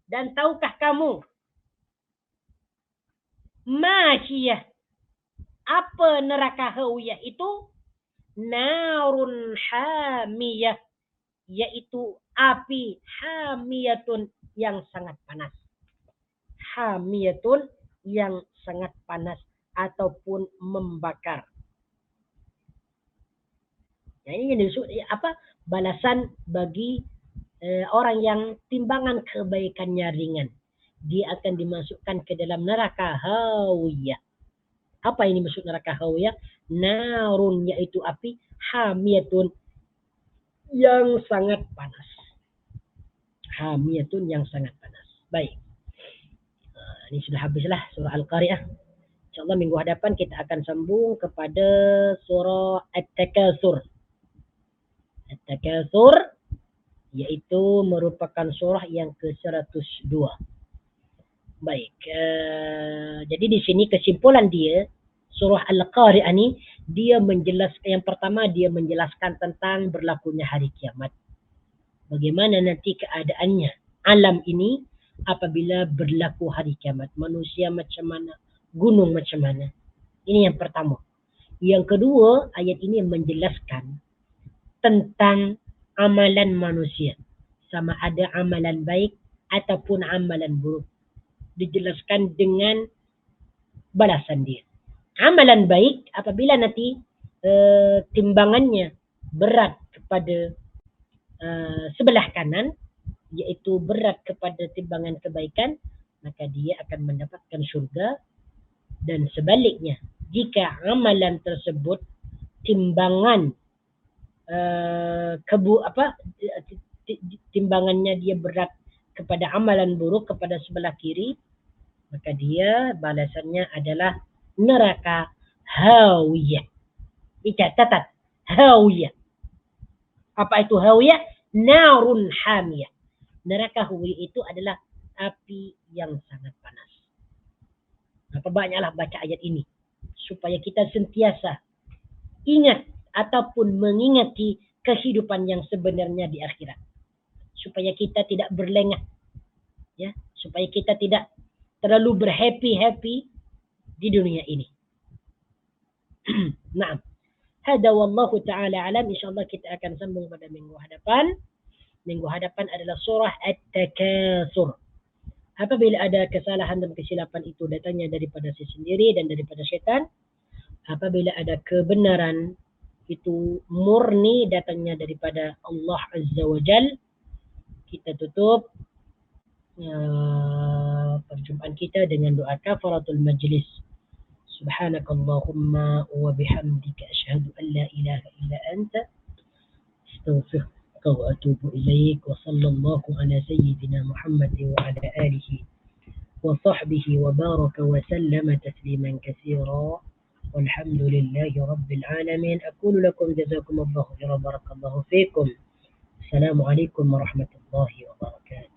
Dan tahukah kamu ma hiya? Apa neraka hawiyah itu? Narun hamiyah, yaitu api hamiyatun yang sangat panas. Hamiyatun yang sangat panas ataupun membakar. Nah, ini balasan bagi orang yang timbangan kebaikannya ringan. Dia akan dimasukkan ke dalam neraka hawiyah. Apa ini maksud neraka hawiyah? Narun, yaitu api, hamiyatun yang sangat panas. Hamiyatun yang sangat panas. Baik. Ini sudah habislah surah Al-Qari'ah. InsyaAllah minggu hadapan kita akan sambung kepada surah At-Takatsur. At-Takatsur yaitu merupakan surah yang ke-102. Baik. Jadi di sini kesimpulan dia, surah Al-Qari'ah ni, dia menjelaskan, yang pertama dia menjelaskan tentang berlakunya hari kiamat. Bagaimana nanti keadaannya alam ini apabila berlaku hari kiamat. Manusia macam mana, gunung macam mana. Ini yang pertama. Yang kedua, ayat ini menjelaskan tentang amalan manusia. Sama ada amalan baik ataupun amalan buruk. Dijelaskan dengan balasan dia. Amalan baik apabila nanti timbangannya berat kepada sebelah kanan, yaitu berat kepada timbangan kebaikan, maka dia akan mendapatkan syurga. Dan sebaliknya, jika amalan tersebut timbangan timbangannya dia berat kepada amalan buruk kepada sebelah kiri, maka dia balasannya adalah neraka hawiyah. Catat, hawiyah. Apa itu hawiyah? Narun hamiyah. Neraka hawiyah itu adalah api yang sangat panas. Perbanyaklah baca ayat ini supaya kita sentiasa ingat ataupun mengingati kehidupan yang sebenarnya di akhirat. Supaya kita tidak berlengah. Ya, supaya kita tidak terlalu berhappy-happy di dunia ini. Naam. Hada wallahu ta'ala alam. InsyaAllah kita akan sambung pada minggu hadapan. minggu hadapan adalah surah At-Takasur. Apabila ada kesalahan dan kesilapan itu datangnya daripada si sendiri dan daripada syaitan. Apabila ada kebenaran itu murni datangnya daripada Allah Azza wa Jal. Kita tutup perjumpaan kita dengan doa kafaratul majlis. Subhanakallahumma wa bihamdika asyhadu an la ilaha illa anta astaghfiruka وأتوب إليك وصلى الله على سيدنا محمد وعلى آله وصحبه وبارك وسلم تسليما كثيرا والحمد لله رب العالمين. أقول لكم جزاكم الله خيرا بارك الله فيكم. السلام عليكم ورحمة الله وبركاته.